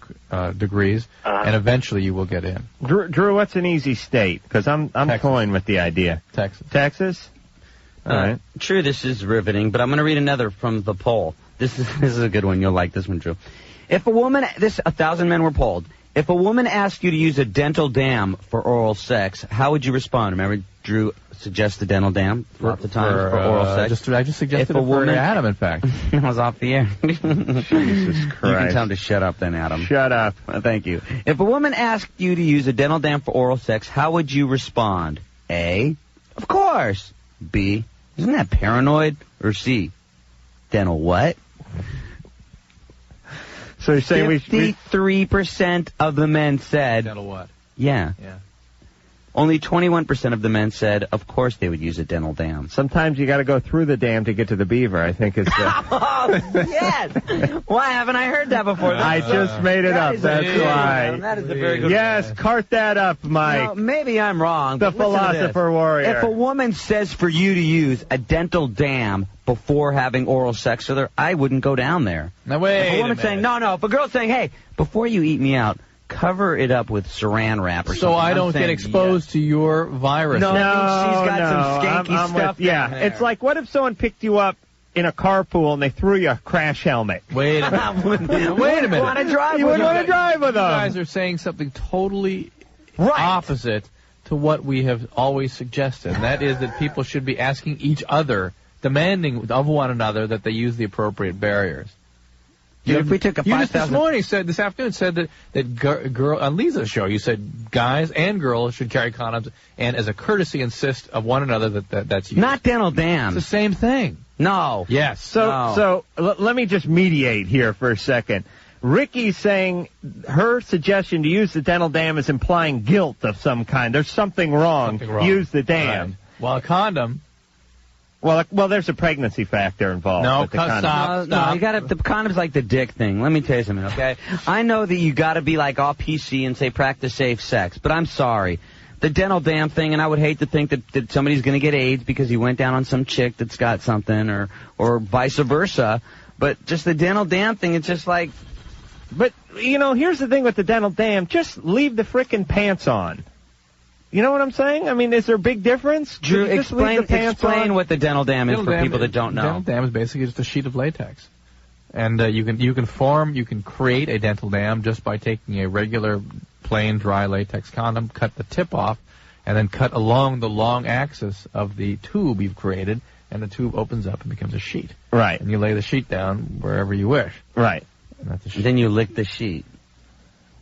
degrees, and eventually you will get in. Drew, what's an easy state? Because I'm toying with the idea. Texas. Texas? All right. True, this is riveting, but I'm going to read another from the poll. This is a good one. You'll like this one, Drew. If a woman, 1,000 men were polled. If a woman asked you to use a dental dam for oral sex, how would you respond? Remember, Drew suggests the dental dam lots of times for oral sex. I just suggested it for Adam, in fact. I was off the air. Jesus Christ. You can tell him to shut up then, Adam. Shut up. Thank you. If a woman asked you to use a dental dam for oral sex, how would you respond? A, of course. B, isn't that paranoid? Or C, dental what? So you're saying 53% of the men said... Dental what? Yeah. Only 21% of the men said, of course they would use a dental dam. Sometimes you got to go through the dam to get to the beaver, I think is the... Oh, yes! Why haven't I heard that before? I just made it up, that's why. That is a very good Yes, cart that up, Mike. Now, maybe I'm wrong. The but listen to philosopher this. warrior. If a woman says for you to use a dental dam before having oral sex with her, I wouldn't go down there. Now, wait if a woman's saying, no, if a girl's saying, hey, before you eat me out, cover it up with saran wrap or something. So I don't get exposed to your virus. No, she's got some skanky stuff down there. It's like, what if someone picked you up in a carpool and they threw you a crash helmet? Wait a minute. Wait a minute. You wouldn't want to drive with them. You guys are saying something totally opposite to what we have always suggested. And that is that people should be asking each other, demanding of one another that they use the appropriate barriers. If we took a you just 5,000 this afternoon said that girl on Lisa's show, you said guys and girls should carry condoms and as a courtesy insist of one another that's used. Not dental dams. It's the same thing. No. Yes. So let me just mediate here for a second. Ricky's saying her suggestion to use the dental dam is implying guilt of some kind. There's something wrong. Use the dam. Right. Well, a condom. Well, there's a pregnancy factor involved. No, with the condom. Stop. No, you gotta. The condom's like the dick thing. Let me tell you something, okay? I know that you gotta be like all PC and say practice safe sex, but I'm sorry. The dental dam thing, and I would hate to think that somebody's gonna get AIDS because he went down on some chick that's got something, or vice versa. But just the dental dam thing, it's just like. But here's the thing with the dental dam: just leave the frickin' pants on. You know what I'm saying? I mean, is there a big difference? Drew, explain what the dental dam is for people that don't know. Dental dam is basically just a sheet of latex, and you can create a dental dam just by taking a regular plain dry latex condom, cut the tip off, and then cut along the long axis of the tube you've created, and the tube opens up and becomes a sheet. Right. And you lay the sheet down wherever you wish. Right. And that's a sheet. Then you lick the sheet.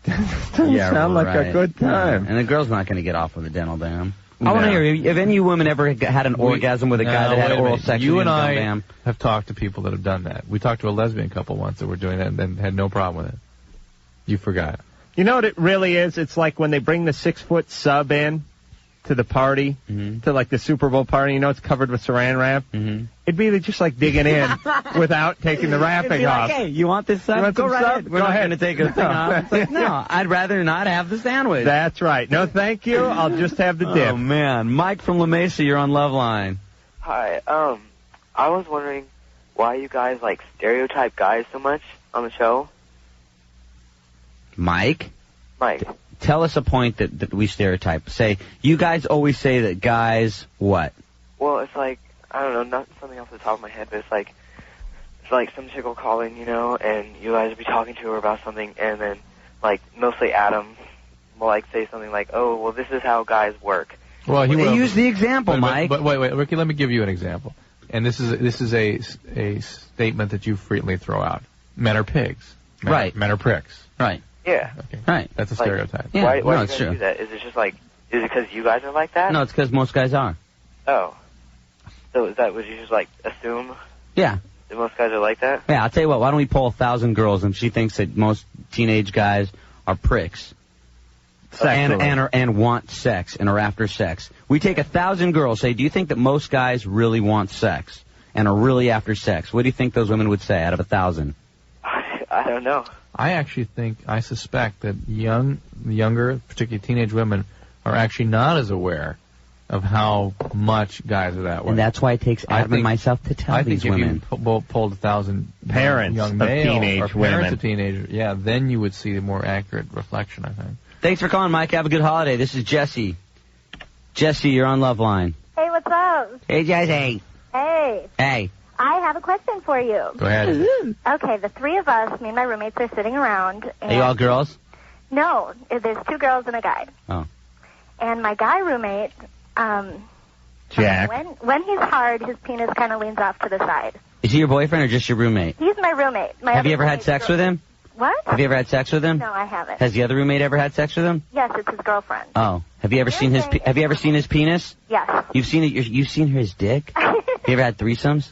Doesn't sound like a good time. And the girl's not going to get off with a dental dam. I want to hear, have any of you women ever had an orgasm with a guy that had oral sex You with and a dental I dam? have talked to people that have done that. We talked to a lesbian couple once that were doing that and had no problem with it. You forgot. You know what it really is? It's like when they bring the 6-foot sub in to the party, to like the Super Bowl party, it's covered with saran wrap. It'd be just like digging in without taking the wrapping off. Like, hey, you want this sub? Go right ahead. We're not going to take a thing off. It's like, no, I'd rather not have the sandwich. That's right. No, thank you. I'll just have the dip. Oh, man. Mike from La Mesa, you're on Loveline. Hi. I was wondering why you guys stereotype guys so much on the show. Mike? Mike. Tell us a point that we stereotype. Say, you guys always say that guys, what? Well, it's like, I don't know, not something off the top of my head, but it's like some chick will call in, and you guys will be talking to her about something, and then, mostly Adam will, say something like, oh, well, this is how guys work. Well, use the example, Mike. But wait, Ricky, let me give you an example. And this is a statement that you frequently throw out. Men are pigs. Right. Men are pricks. Right. Yeah. Okay. Right. That's a stereotype. Yeah. Why do you guys do that? Is it just is it because you guys are like that? No, it's because most guys are. Oh. So is that, would you just assume? Yeah. That most guys are like that? Yeah, I'll tell you what, why don't we poll 1,000 girls and she thinks that most teenage guys are pricks. And want sex and are after sex. We take 1,000 girls, say, do you think that most guys really want sex and are really after sex? What do you think those women would say out of 1,000? I don't know. I suspect that younger, particularly teenage women, are actually not as aware of how much guys are that way. And that's why it takes Adam and myself to tell these women. I think if you polled 1,000 parents young of males teenage or parents women. of teenagers, then you would see a more accurate reflection, I think. Thanks for calling, Mike. Have a good holiday. This is Jesse. Jesse, you're on Loveline. Hey, what's up? Hey, Jesse. Hey. Hey. I have a question for you. Go ahead. Okay, the three of us, me and my roommates, are sitting around. And Are you all girls? No, there's 2 girls and a guy. Oh. And my guy roommate, Jack. when he's hard, his penis kind of leans off to the side. Is he your boyfriend or just your roommate? He's my roommate. Have you ever had sex with him? What? Have you ever had sex with him? No, I haven't. Has the other roommate ever had sex with him? Yes, it's his girlfriend. Oh. Have you ever seen his Have you ever seen his penis? Yes. You've seen it. You've seen his dick. Have you ever had threesomes?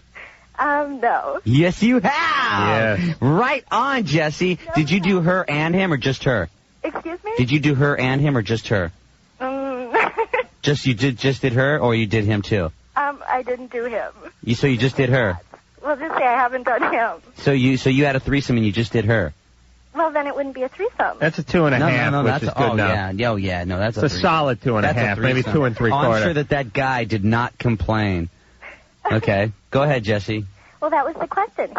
No. Yes, you have. Yes. Right on, Jesse. Did you do her and him or just her? Excuse me? Did you do her and him or just her? Just did her or you did him too? I didn't do him. So you just did her. Well, just say I haven't done him. So you had a threesome and you just did her. Well, then it wouldn't be a threesome. That's a 2.5, no, which that's is good enough. Yeah, no, that's It's a solid 2.5, maybe 2 3/4. I'm sure that guy did not complain. Okay, go ahead, Jesse. Well, that was the question.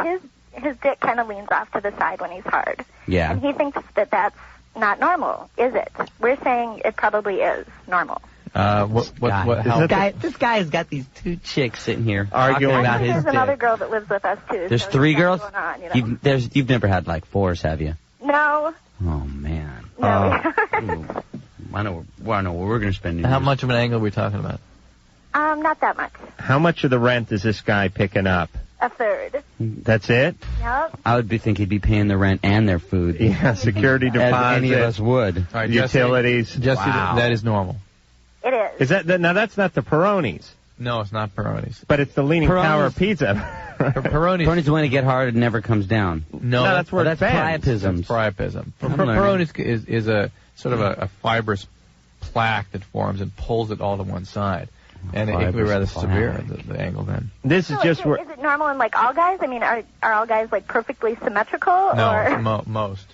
His dick kind of leans off to the side when he's hard. Yeah. And he thinks that that's not normal, is it? We're saying it probably is normal. This guy's got these 2 chicks sitting here arguing about his There's dick. another girl that lives with us, too. There's so 3 he's got girls? going on, you know? You've never had like 4s, have you? No. Oh, man. No. I know where we're going to spend New How Year's. much of an angle are we talking about? Not that much. How much of the rent is this guy picking up? A third. That's it? Yep. I would think he'd be paying the rent and their food. Yeah, security deposit. As any of us would. All right, utilities. Jesse, Wow. that is normal. It is. Is that now? That's not the Peronis, No, it's not Peroni's. but it's the Leaning Peronis. Tower of Pizza. Peroni's. When it get hard, it never comes down. No, that's where that's it bends. priapism. That's priapism. I'm learning. Peroni's is a sort of a fibrous plaque that forms and pulls it all to one side. And it can be rather severe, the angle then. This is just where. Is it normal in, like, all guys? I mean, are all guys, like, perfectly symmetrical? No, Or? most.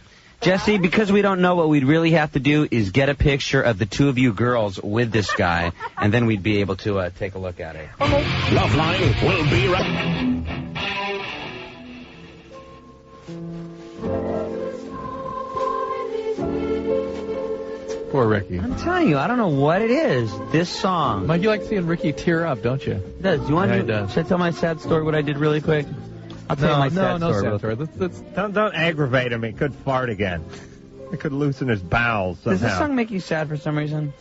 Jesse, because we don't know, what we'd really have to do is get a picture of the 2 of you girls with this guy, and then we'd be able to take a look at it. Loveline will be right. Poor Ricky. I'm telling you, I don't know what it is. This song. Mike, you like seeing Ricky tear up, don't you? It does. Do you want Yeah, to? it does. Should I tell my sad story? What I did really quick. I'll tell you my sad story. sad story. Let's Don't aggravate him. He could fart again. He could loosen his bowels somehow. Does this song make you sad for some reason?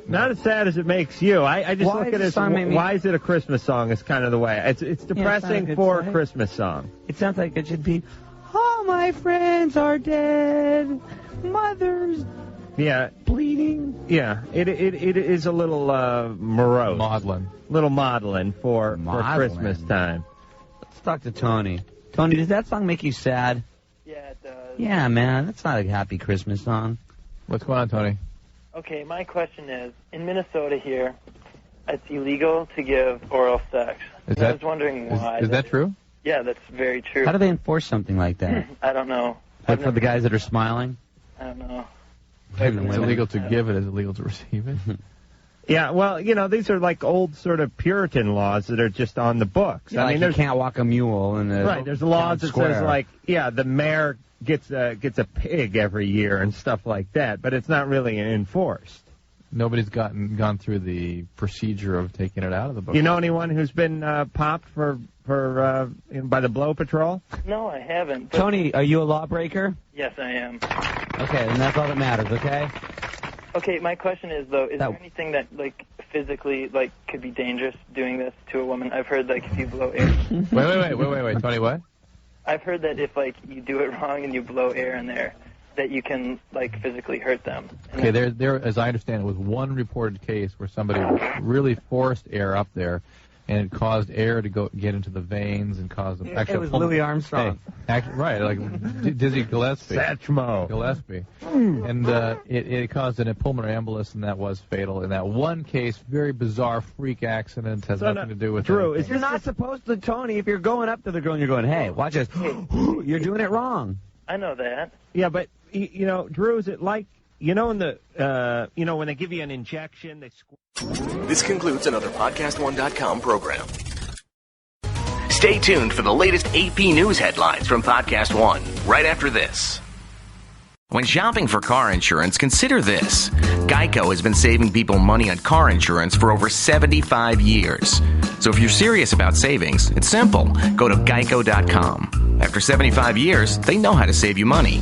Not as sad as it makes you. I just Why look at does it the as song make me- why is it a Christmas song? It's kind of the way. It's depressing for a Christmas song. It sounds like it should be, all my friends are dead, mother's Yeah, bleeding. yeah. It is a little morose. Maudlin. Little maudlin for Maudlin. Christmas time. Let's talk to Tony. Tony, does that song make you sad? Yeah, it does. Yeah, man. That's not a happy Christmas song. What's going on, Tony? Okay, my question is, in Minnesota here, it's illegal to give oral sex. I was wondering why. Is that true? Yeah, that's very true. How do they enforce something like that? I don't know. Like for the guys that are smiling? I don't know. It's illegal to give it. Is it illegal to receive it? Yeah, well, these are like old sort of Puritan laws that are just on the books. Yeah, I mean, you can't walk a mule in the right. There's laws that square. says like, the mayor gets a pig every year and stuff like that, but it's not really enforced. Nobody's gone through the procedure of taking it out of the book. You know anyone who's been popped for by the blow patrol? No, I haven't. But Tony, are you a lawbreaker? yes, I am. Okay, and that's all that matters, okay? Okay, my question is, though, is there anything that, like, physically, like, could be dangerous doing this to a woman? I've heard, like, if you blow air. Wait, Tony, what? I've heard that if, like, you do it wrong and you blow air in there, that you can, like, physically hurt them. And Okay, there, as I understand it, was one reported case where somebody really forced air up there, and it caused air to get into the veins and caused them. It was Louis Armstrong. Right, like Dizzy Gillespie. Satchmo. Gillespie. And it caused a pulmonary embolus, and that was fatal. In that one case, very bizarre freak accident, has nothing to do with Drew, anything. You're not supposed to, Tony, if you're going up to the girl and you're going, hey, watch this, you're doing it wrong. I know that. Yeah, but, Drew, is it like, in the, when they give you an injection, they This concludes another PodcastOne.com program. Stay tuned for the latest AP News headlines from Podcast One, right after this. When shopping for car insurance, consider this. Geico has been saving people money on car insurance for over 75 years. So if you're serious about savings, it's simple. Go to geico.com. After 75 years, they know how to save you money.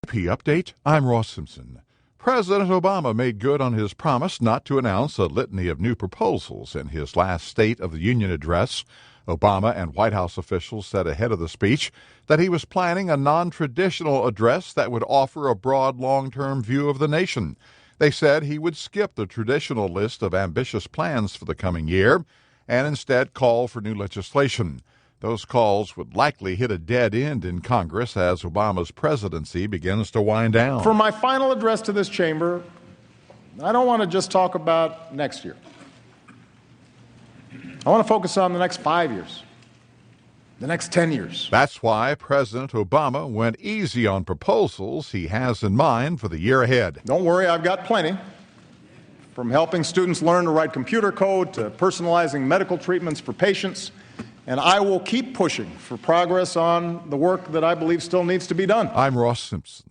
Update, I'm Ross Simpson. President Obama made good on his promise not to announce a litany of new proposals in his last State of the Union address. Obama and White House officials said ahead of the speech that he was planning a non-traditional address that would offer a broad long-term view of the nation. They said he would skip the traditional list of ambitious plans for the coming year and instead call for new legislation. Those calls would likely hit a dead end in Congress as Obama's presidency begins to wind down. For my final address to this chamber, I don't want to just talk about next year. I want to focus on the next 5 years, the next 10 years. That's why President Obama went easy on proposals he has in mind for the year ahead. Don't worry, I've got plenty. From helping students learn to write computer code to personalizing medical treatments for patients. And I will keep pushing for progress on the work that I believe still needs to be done. I'm Ross Simpson.